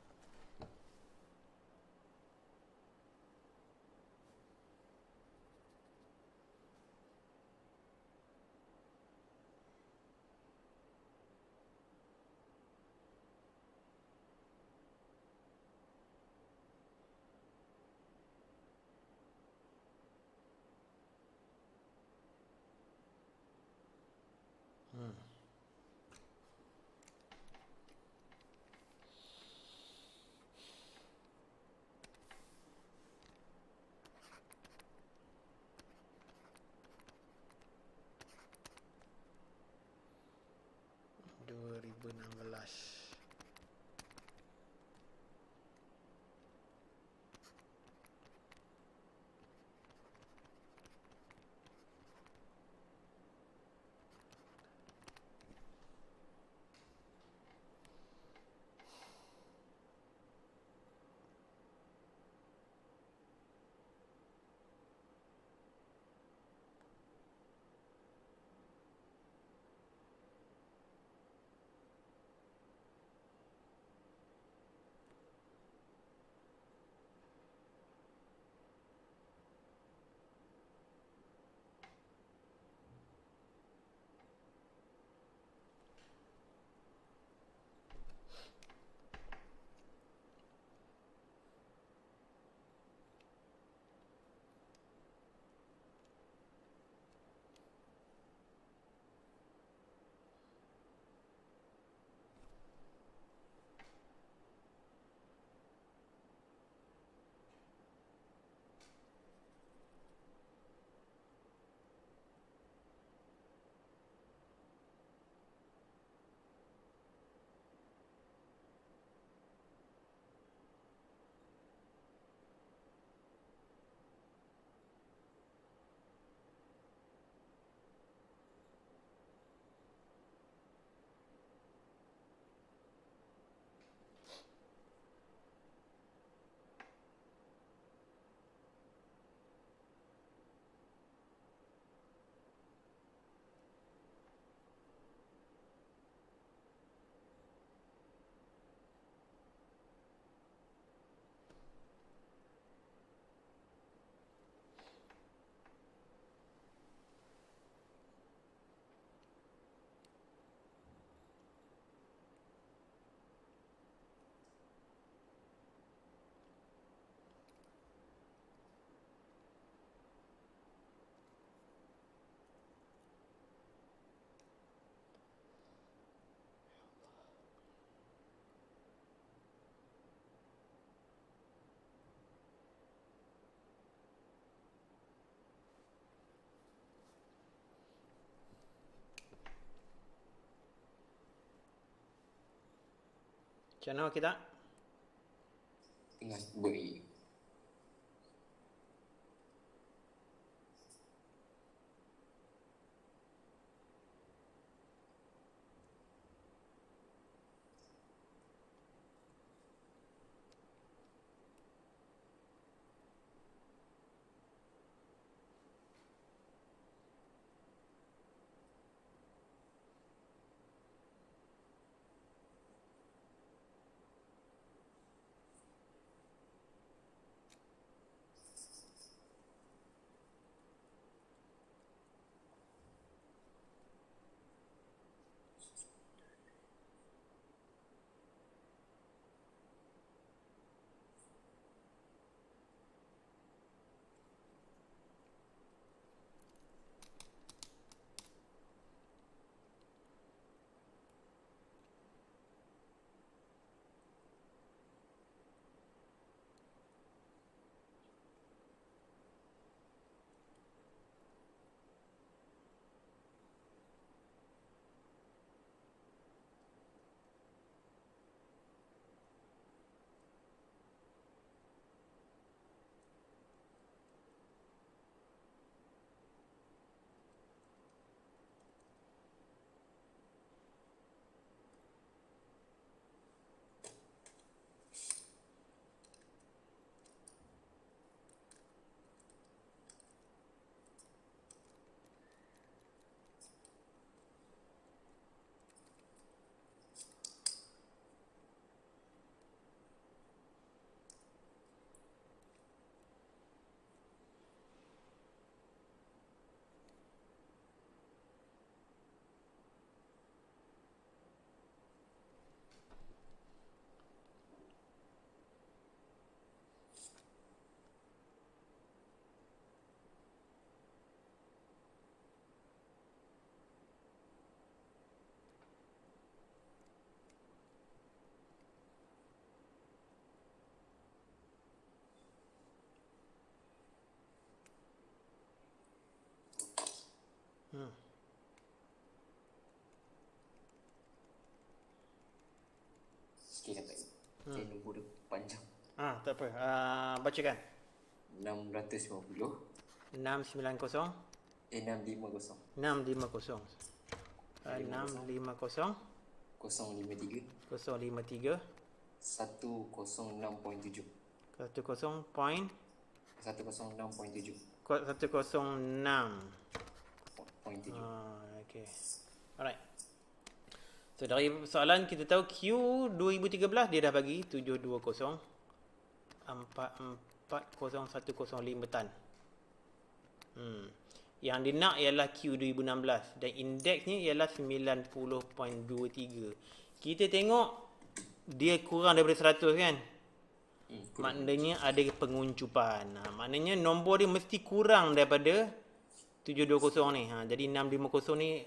Macam mana kita? Tengah buat lagi. Hmm. Sikit dapat. Saya nombor dia panjang. Tak apa. Bacakan. 650 690 650 650 650 053 053 106.7 10 point 106.7 106. Point 7. Okay. Alright. So dari soalan kita tahu Q 2013 dia dah bagi 720 44010 tan. Yang dia nak ialah Q 2016 dan indeksnya ialah 90.23. Kita tengok dia kurang daripada 100 kan? Maknanya ada penguncupan. Maknanya nombor dia mesti kurang daripada 720 ni. Jadi 650 ni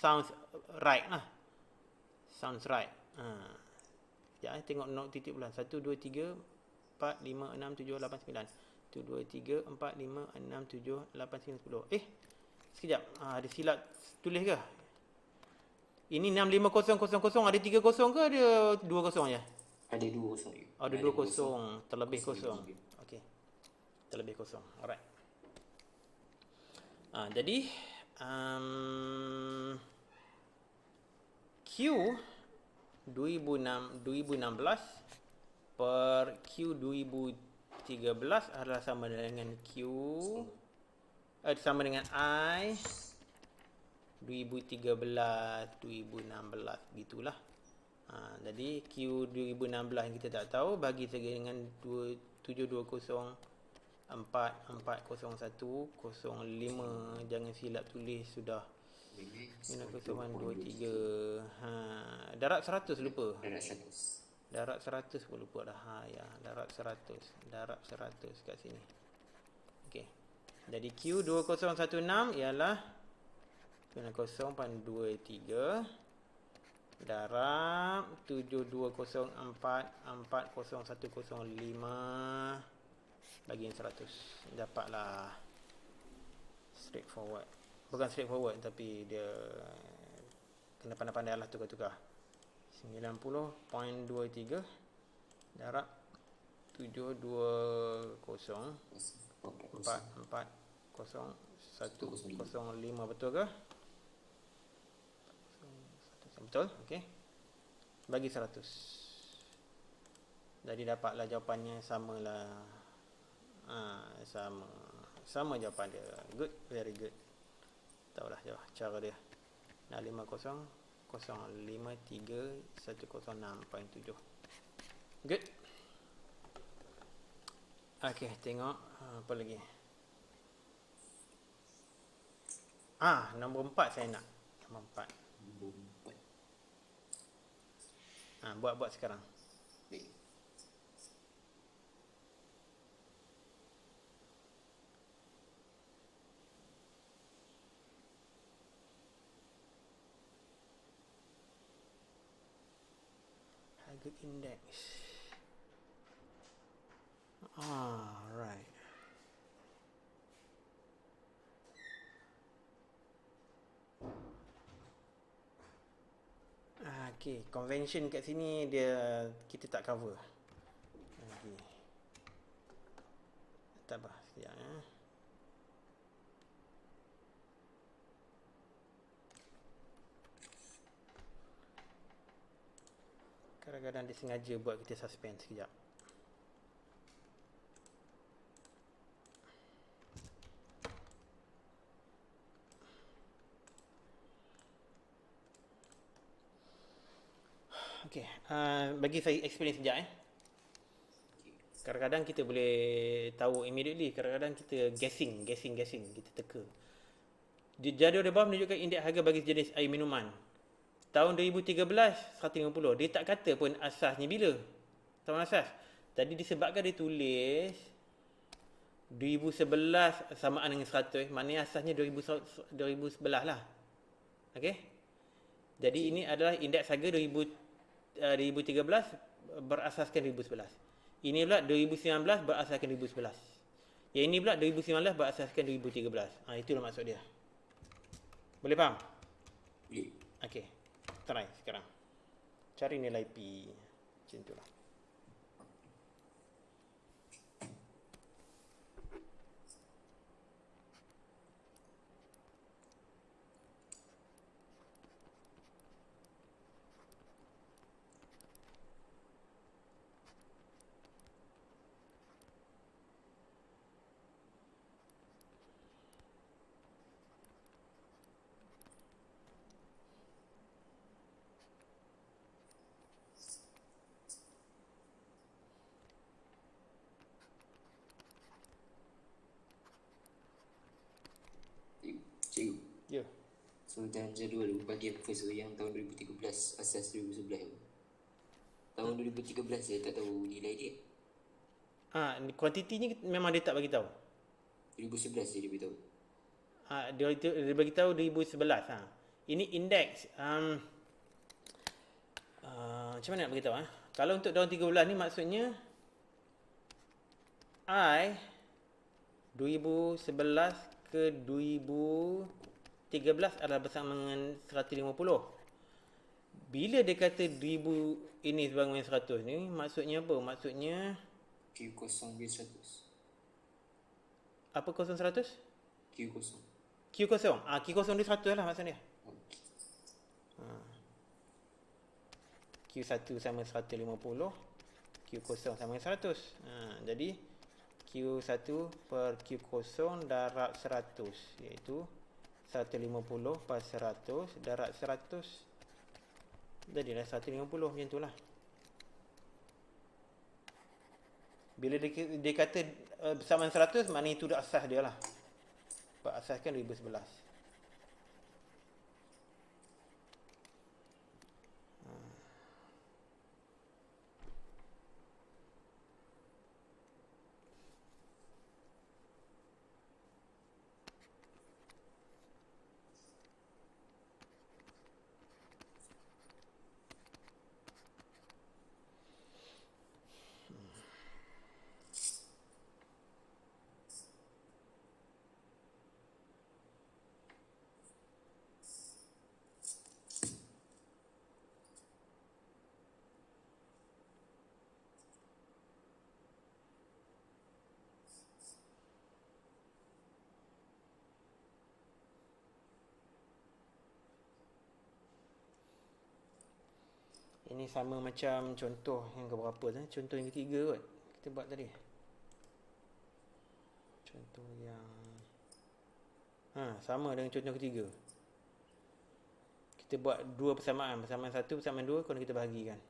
sounds right lah. Sounds right. Sekejap tengok titik bulan. 1, 2, 3, 4, 5, 6, 7, 8, 9. 1, 2, 3, 4, 5, 6, 7, 8, 9, 10. Sekejap. Ada silap tulis ke? Ini 65000 ada 3 kosong ke ada 2 kosong je? Ada 2 kosong. Ada 2 kosong. Terlebih kosong. Okey. Terlebih kosong. Alright. Jadi Q 2016 per Q 2013 adalah sama dengan Q sama dengan I 2013 2016 gitulah. Jadi Q 2016 yang kita tak tahu bagi saja dengan 720 4401 05. Jangan silap tulis sudah. 90123. Darat 100 lupa. Darat 100 pun lupa dah. Ya, darat 100. Darat 100 kat sini. Okey. Jadi Q 2016 ialah 90.23 darab 720440105 bagi 100. Dapatlah straightforward. Bukan straightforward tapi dia kena pandai-pandai lah tukar-tukar. 90.23 darab 720440105 betul ke? Betul? Okey. Bagi 100. Jadi dapatlah jawapannya samalah. Sama jawapan dia. Good, very good. Tahulah cara dia. 650-053-106.7. Good. Okey, tengok apa lagi. Nombor 4 saya nak. Nombor 4. Buat sekarang. Baik. Harga indeks. Right. Okey, convention kat sini dia kita tak cover. Okey. Tak apa, sekejap ya. Kadang-kadang dia sengaja buat kita suspense sekejap. Okey, bagi saya explain sekejap Kadang-kadang kita boleh tahu immediately, kadang-kadang kita guessing, kita teka. Jadual di bawah menunjukkan indeks harga bagi jenis air minuman. Tahun 2013 150. Dia tak kata pun asasnya bila. Tahun asas. Tadi disebabkan dia tulis 2011 samaan dengan 100, maknanya asasnya 2011 lah. Okey. Jadi ini adalah indeks harga 2013 berasaskan 2011. Ini pula 2019 berasaskan 2011. Yang ini pula 2019 berasaskan 2013. Itulah maksud dia. Boleh faham? Boleh. Okey. Try sekarang. Cari nilai P. Macam itulah. Cikgu. Ya. So dalam jadual bagi profesor yang tahun 2013 asas 2011 tu. Tahun 2013 saya tak tahu nilai dia. Kuantiti ni memang dia tak bagi tahu. 2011 dia beritahu. Dia bagi tahu 2011. Ini indeks. Macam mana nak bagi tahu? Kalau untuk tahun 13 ni maksudnya I 2011 ke 2013 adalah bersama dengan 150. Bila dia kata 1000 ini sebangun 100 ni, maksudnya apa? Maksudnya Q kosong dia 100. apa kosong 100? Q kosong. Q kosong. Q kosong dia 100 lah maksudnya. Q1 sama 150, Q0 sama 100. Jadi Q1 per Q0 darab 100, iaitu 150 per 100 darab 100. Jadilah 150, macam itulah. Bila dia kata bersamaan 100, maknanya itu dah asas dia lah. Sebab asas kan 2011. Ini sama macam contoh yang keberapa tu? Contoh yang ketiga kot kita buat tadi. Contoh yang sama dengan contoh ketiga. Kita buat dua persamaan, persamaan 1, persamaan 2, kemudian kita bahagikan.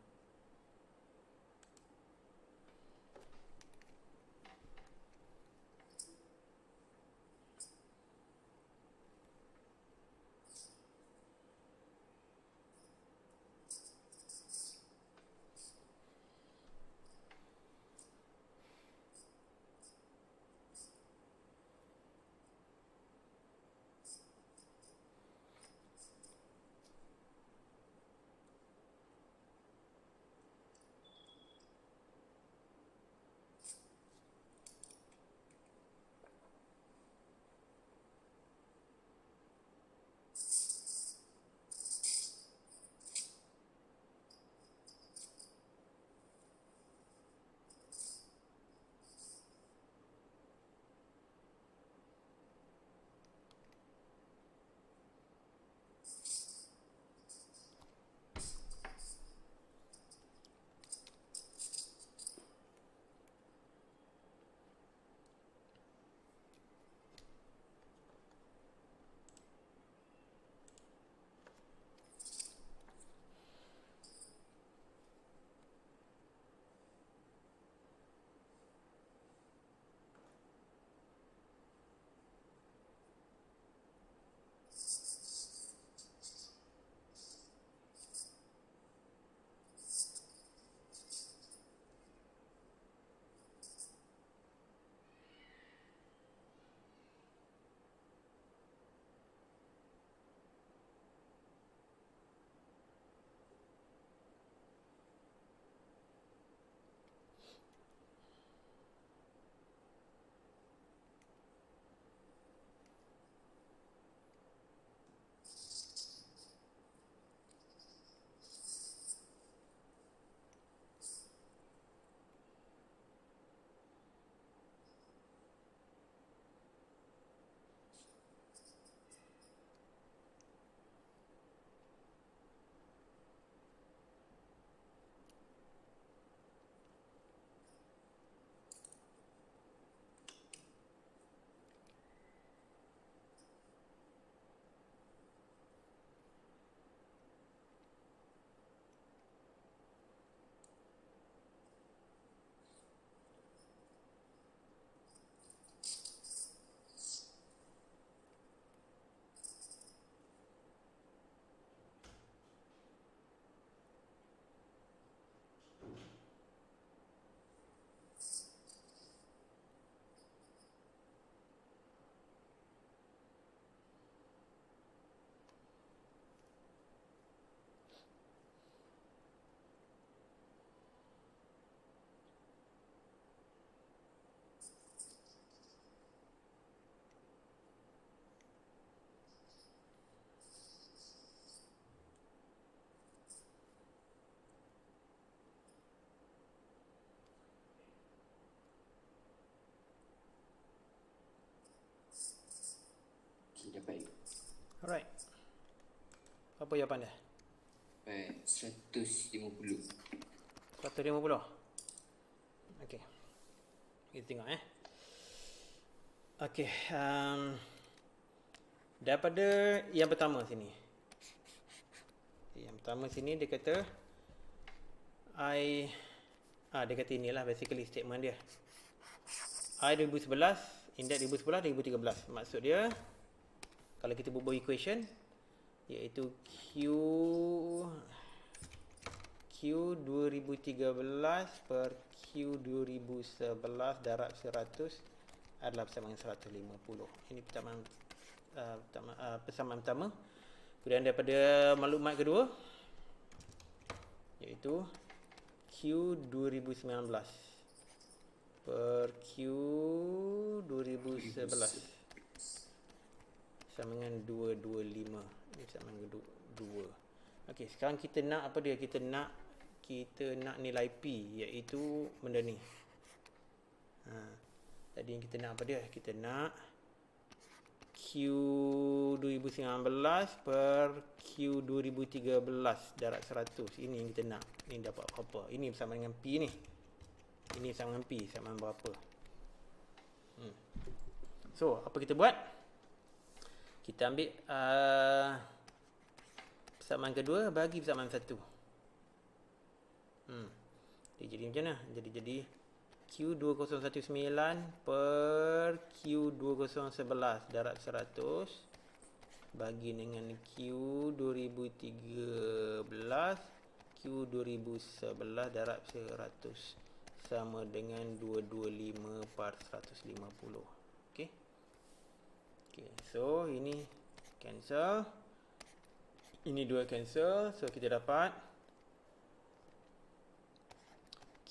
dapat juga. Alright. Apa jawapan dia? Dapat 150. 150. Okey. Kita tengok Okey, daripada yang pertama sini. Yang pertama sini dia kata dia kata inilah basically statement dia. I 2011, indeks 2011, 2013. Maksud dia kalau kita bubuh equation iaitu Q 2013 per Q 2011 darab 100 adalah persamaan 150. Ini persamaan pertama. Kemudian daripada maklumat kedua iaitu Q 2019 per Q 2011 sama dengan 225. Ini sama dengan 2. Okey, sekarang kita nak apa dia? Kita nak nilai P iaitu benda ni. Tadi yang kita nak apa dia? Kita nak Q 2019 per Q 2013 darab 100. Ini yang kita nak. Ini dapat apa? Ini bersama dengan P ni. Ini sama dengan P. Sama dengan berapa? So, apa kita buat? Kita ambil persamaan kedua bagi persamaan satu. Dia jadi macam mana? Jadi Q2019 per Q2011 darab 100 bagi dengan Q2013 Q2011 darab 100 sama dengan 225 per 150. Okey. Okey, so ini cancel. Ini dua cancel, so kita dapat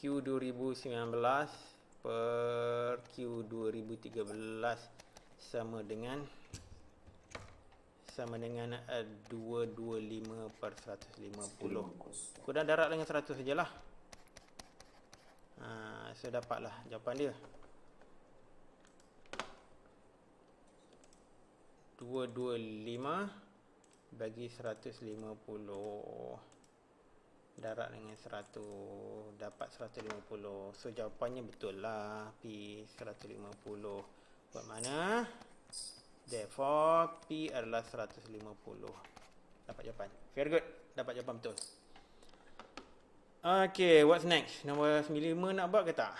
Q2019 per Q2013 sama dengan 225 per 150. Kurang darab dengan 100 sajalah. So dapatlah jawapan dia. 225 bagi 150 darab dengan 100 dapat 150. So jawapannya betul lah, P 150. Buat mana? Therefore P adalah 150. Dapat jawapan. Very good. Dapat jawapan betul. Okay, what's next? Nombor 95 nak buat ke tak?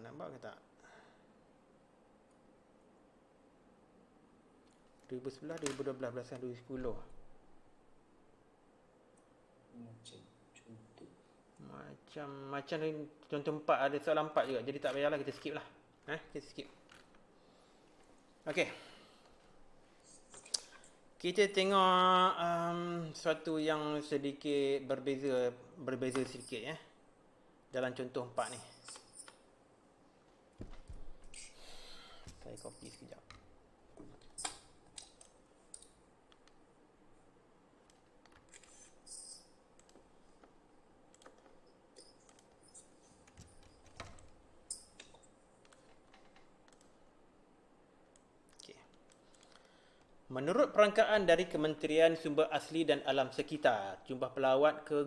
Nak buat ke tak? 2011, 2012, belasan 2010. Macam contoh 4 ada soalan 4 juga. Jadi tak payahlah, kita skip lah. Kita skip. Okey. Kita tengok suatu yang sedikit berbeza sedikit dalam contoh 4 ni. Saya copy sekejap. Menurut perangkaan dari Kementerian Sumber Asli dan Alam Sekitar, jumlah pelawat ke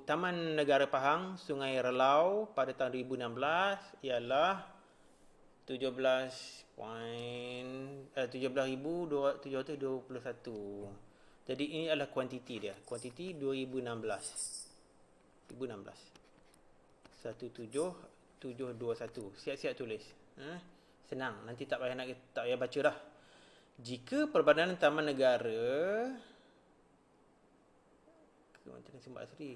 Taman Negara Pahang, Sungai Relau pada tahun 2016 ialah 17,721. Jadi ini adalah kuantiti dia. Kuantiti 2016. 17721. Siap-siap tulis. Senang. Nanti tak payah baca dah. Jika Perbadanan Taman Negara Kementerian Sumber Asli.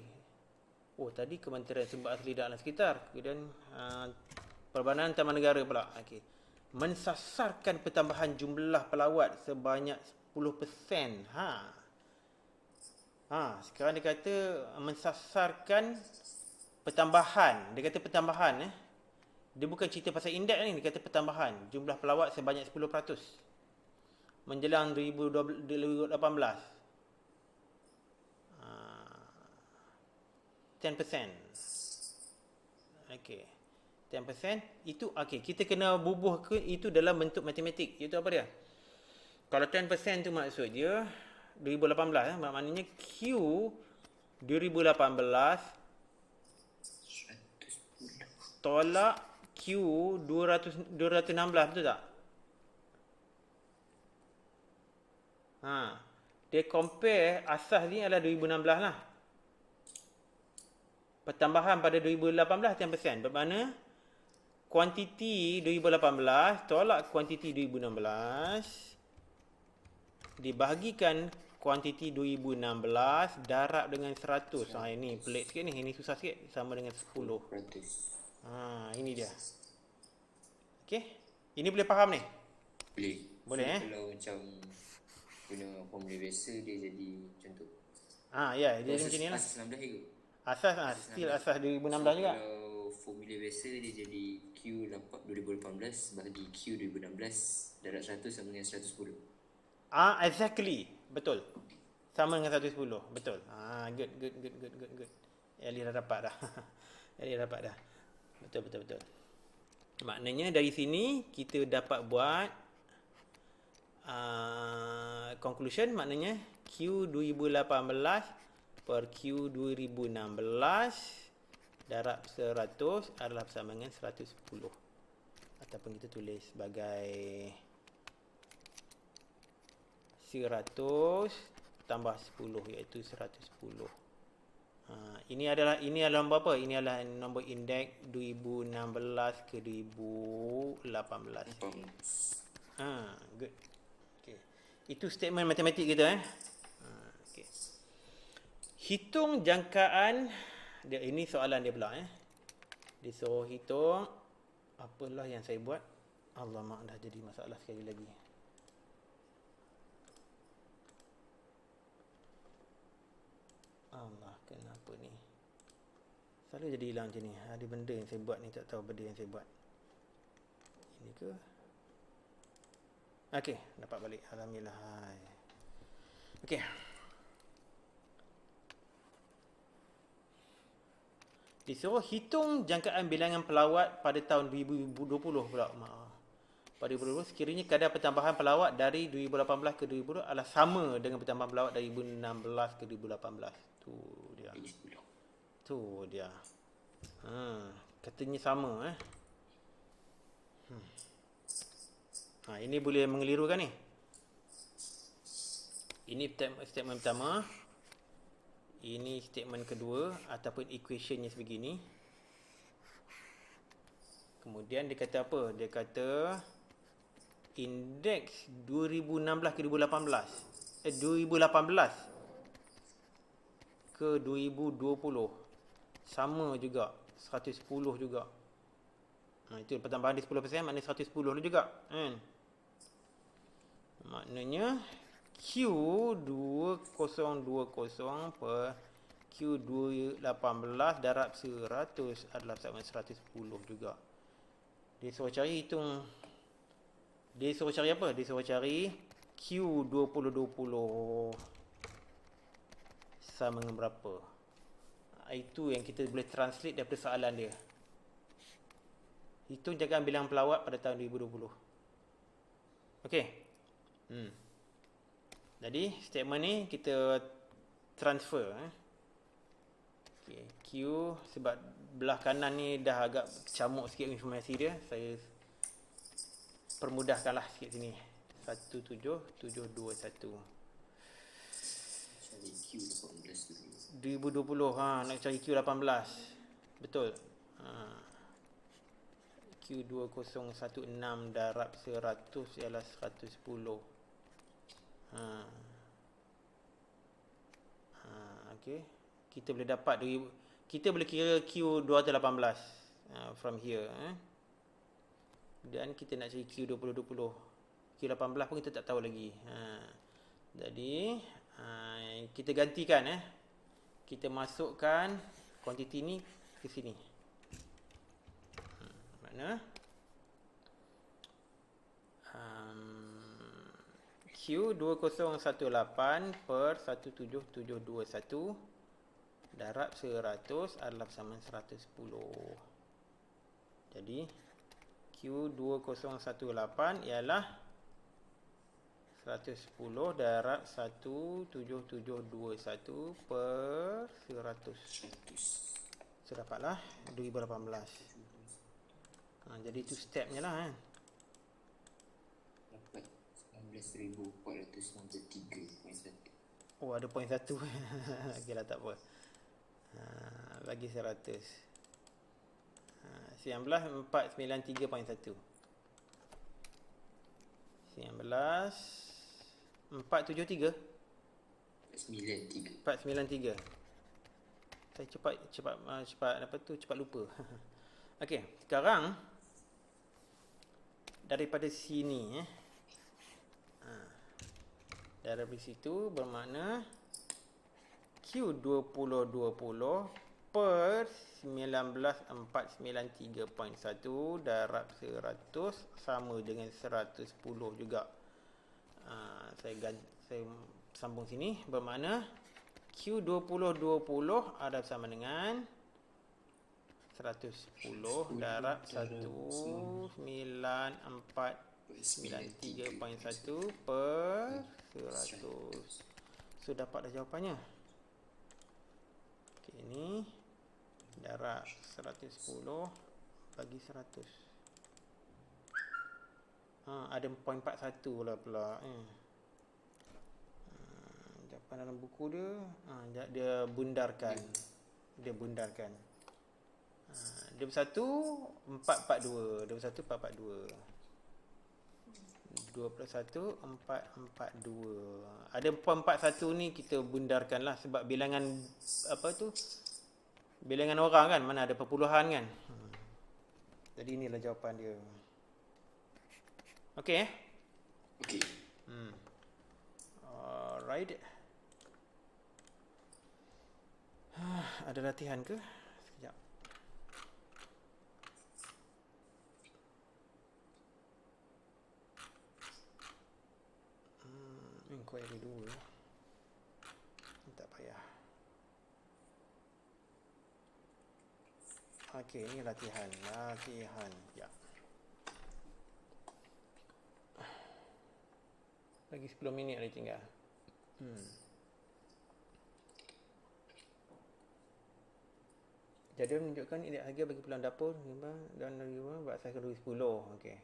Tadi Kementerian Sumber Asli dan Alam Sekitar. Kemudian Perbadanan Taman Negara pula. Okey. Mensasarkan pertambahan jumlah pelawat sebanyak 10%. Sekarang dia kata mensasarkan pertambahan. Dia kata pertambahan Dia bukan cerita pasal indeks ni, dia kata pertambahan jumlah pelawat sebanyak 10%. Menjelang 2018. 10%. Okey. 10% itu okey, kita kena bubuh ke itu dalam bentuk matematik. Iaitu apa dia? Kalau 10% tu maksud dia 2018 maknanya Q 2018 110. tolak Q 216, betul tak? Dia compare asas ni adalah 2016 lah. Pertambahan pada 2018 10%. Bermakna kuantiti 2018 tolak kuantiti 2016 dibahagikan kuantiti 2016 darab dengan 100. Ini pelik sikit ni. Ini susah sikit. Sama dengan 10. 10%. Ini dia. Okey. Ini boleh faham ni? Boleh, Kalau macam guna formula biasa dia jadi contoh. Ya, dia macam ni lah. Asas 16 ke? Asas still asas 2016 juga. Kalau formula biasa dia jadi Q 2018 bahagi Q 2016 darab 100 sama dengan 110. Exactly. Betul. Sama dengan 110. Betul. Good. Ali dah dapat dah. Ali dah dapat dah. Betul. Maknanya dari sini kita dapat buat conclusion, maknanya Q 2018 per Q 2016 darab 100 adalah bersama dengan 110. Ataupun kita tulis sebagai 100 tambah 10 iaitu 110. Ini adalah nombor apa? Ini adalah nombor indeks 2016 ke 2018. Good. Okay. Itu statement matematik kita okay. Hitung jangkaan dia, ini soalan dia pula Dia suruh hitung apalah yang saya buat. Alamak, dah jadi masalah sekali lagi. Allah, kenapa ni? Selalu jadi hilang macam ni. Ada benda yang saya buat ni, tak tahu benda yang saya buat. Ini ke? Okey, dapat balik. Alhamdulillah. Okey. Disuruh hitung jangkaan bilangan pelawat pada tahun 2020 pula. Pada 2020 sekiranya kadar pertambahan pelawat dari 2018 ke 2020 adalah sama dengan pertambahan pelawat dari 2016 ke 2018. Tu dia. Katanya sama ini boleh mengelirukan ni. Ini statement pertama. Ini statement kedua ataupun equationnya sebegini. Kemudian dia kata apa? Dia kata indeks 2016 ke 2018. 2018 ke 2020 sama juga, 110 juga. Itu pertambahan di 10%, maknanya 110 juga maknanya Q2020 per Q2018 darab 100 adalah sama 110 juga. Dia suruh cari hitung. Dia suruh cari apa? Dia suruh cari Q2020 sama dengan berapa. Itu yang kita boleh translate daripada soalan dia. Hitung jangkaan bilangan pelawat pada tahun 2020. Okey. Jadi statement ni kita transfer okay. Q sebab belah kanan ni dah agak camuk sikit informasi dia, saya permudahkanlah sikit sini. 17721 cari Q18 dulu 2020 nak cari Q18. Betul. Q2016 darab 100 ialah 110. Okey. Kita boleh dapat kita boleh kira Q218 from here dan kita nak cari Q2020. Q18 pun kita tak tahu lagi. Jadi kita gantikan kita masukkan kuantiti ni ke sini. Makna Q2018 per 17721 darab 100 adalah bersamaan 110. Jadi Q2018 ialah 110 darab 17721 per 100. 100. So dapatlah 2018. Jadi itu stepnya lah kan. Dapat 19,493.1. Oh, ada poin 1. Okey lah, tak apa. Bagi 100. 19493.1. 19473. 93. 493. Saya cepat lupa. Okey, sekarang daripada sini daripada situ bermakna Q2020 per 19493.1 darab 100 sama dengan 110 juga. Saya sambung sini, bermakna Q2020 ada sama dengan 110 darab 19493.1 per 100. So dapat dah jawapannya. Okey, ini darab 110 bagi 100. Ada 0.41 lah pula. Jawapan dalam buku dia, dia bundarkan. Dia bersatu 442. Dia bersatu 442. 21 442. Ada 41 ni kita bundarkan lah sebab bilangan bilangan orang kan, mana ada perpuluhan kan. Jadi inilah jawapan dia. Okey Okey. Alright. Ada latihan ke? Sekejap. Inquiry dulu. Tak payah. Okey, ini latihan. Ya. Lagi 10 minit lagi tinggal. Jadi menunjukkan indeks harga bagi peluang dapur dan buat cycle 2010. Okey.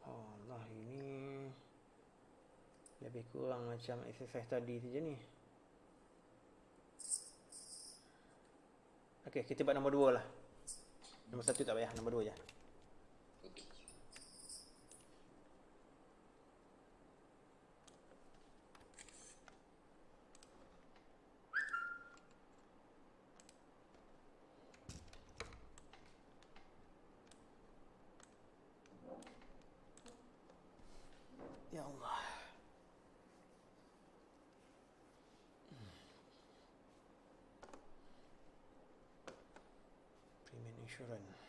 Allah, ini lebih kurang macam exercise tadi saja ni. Okey, kita buat nombor 2 lah. Nombor 1 tak payah, nombor 2 je. Okey. Ya Allah. Premium insurance.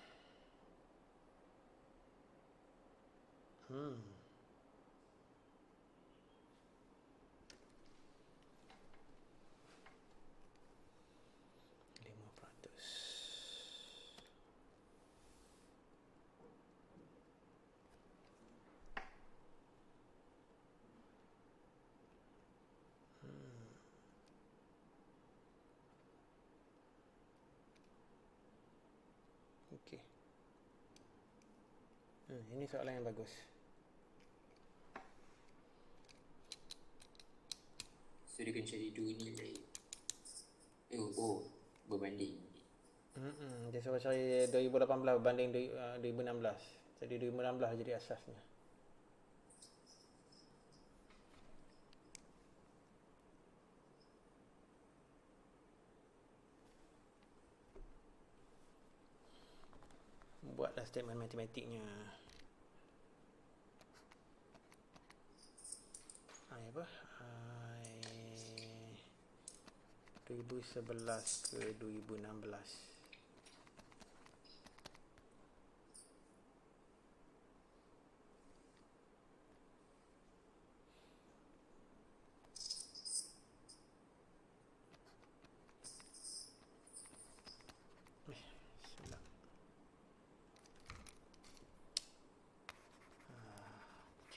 Okey. Ini soalan yang bagus. So dia kena cari dua nilai. Berbanding. Dia suruh cari 2018 berbanding 2016. Jadi 2016 jadi asasnya. Buatlah statement matematiknya. Apa? 2011 ke 2016.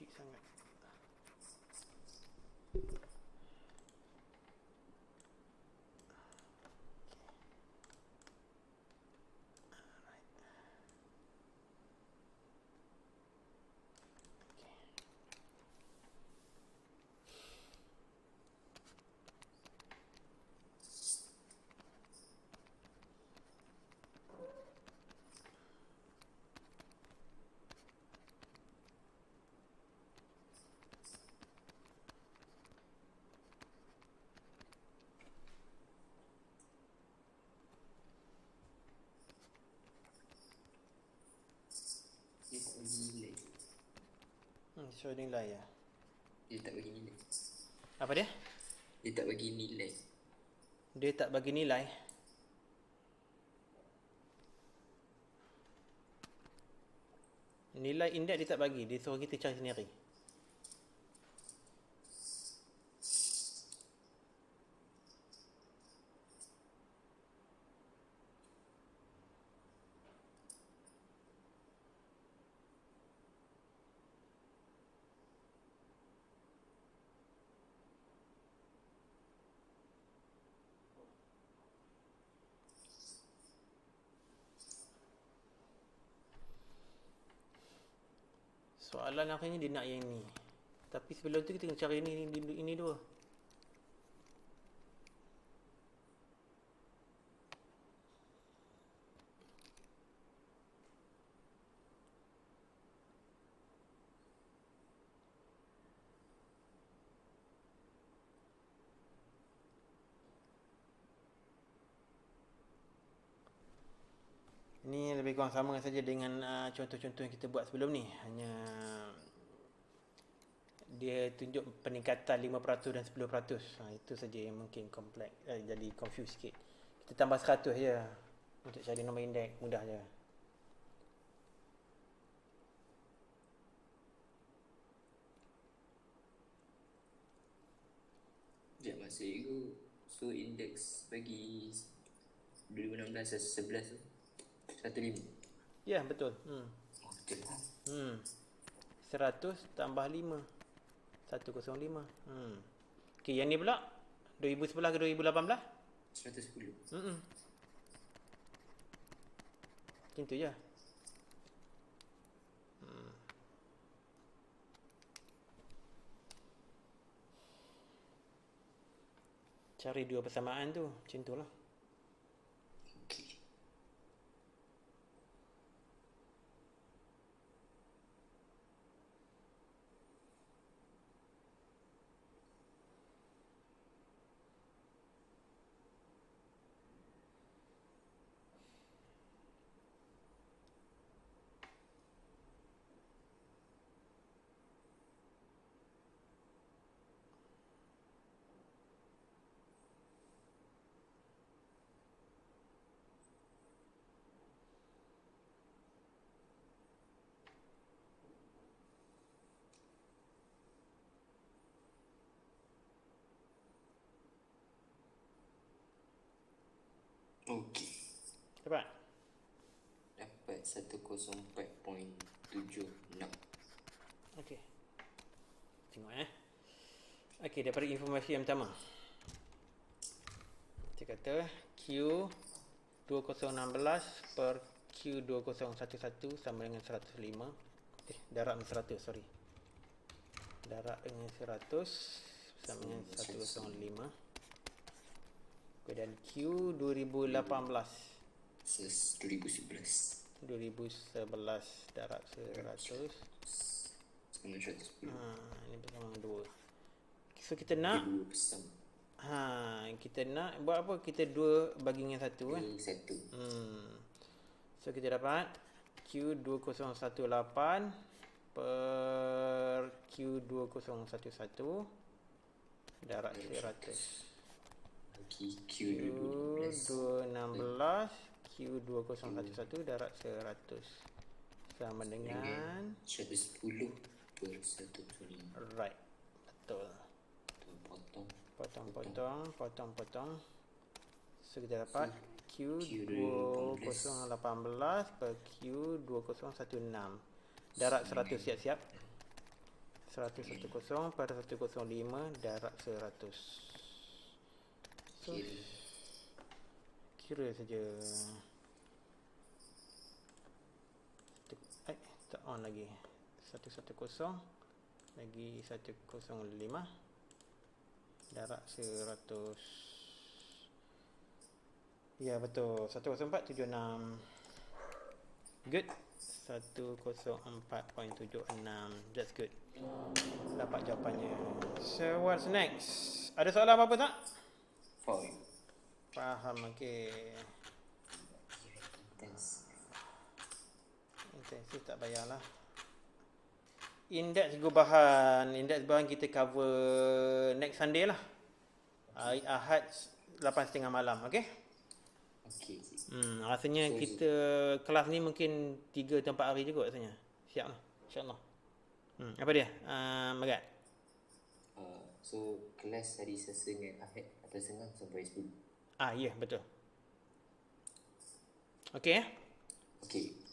kecil sangat. Dia tak bagi nilai. So nilai ya. Dia tak bagi nilai. Apa dia? Dia tak bagi nilai. Dia tak bagi nilai. Nilai indeks dia tak bagi, dia suruh kita cari sendiri. Soalan akhirnya dia nak yang ni. Tapi sebelum tu kita kena cari ini dulu. Ini lebih kurang sama saja dengan contoh-contoh yang kita buat sebelum ni. Hanya dia tunjuk peningkatan 5% dan 10%. Itu saja yang mungkin kompleks, jadi confuse sikit. Kita tambah 100 je untuk cari nombor indeks, mudah je. Sekejap masa itu. So indeks bagi 2016 11 tu 15. Ya, betul. Oh betul lah. 100 tambah 5. 105. Okey, yang ni pula 2011 ke 2018? 110. Macam tu je. Cari dua persamaan tu, macam tu lah. Okey. Okey. Dapat? Dapat 104.76. Okey. Tengok Okey, daripada informasi yang pertama. Kita kata Q2016 per Q2011 sama dengan 105. Darab dengan 100, sorry. Darab dengan 100 sama dengan 105. Dan Q2018 2011 darab 100 sama 110. ini bersama 2. So kita nak Kedua bersama kita nak buat apa? Kita 2 bagi dengan 1 kan? 1. So kita dapat Q2018 per Q2011 darab 100. Bagi Q2016 Q2011 darab 100 sama dengan 110 per 105. right. Betul. Potong. So kita dapat Q2018 per Q2016 darab 100 siap-siap. 110 pada 105 darab 100. So, kira saja. Tak on lagi. 110 lagi 105 darab 100. Ya betul. 10476. Good. 104.76. That's good. Dapat jawapannya. So what's next? Ada soalan apa-apa tak? Faham. Faham, okey. Intense. Intensif tak payahlah. Indeks gubahan. Indeks gubahan kita cover next Sunday lah. Hari Ahad 8.30 malam, okey? Okey, cik. Rasanya So, kita kelas ni mungkin 3 atau 4 hari juga rasanya. Siap lah, insyaAllah. Apa dia? Magat? So, kelas hari Selasa dengan Ahad atau Sengah sampai 10. Ya, betul. Okey ya? Okey.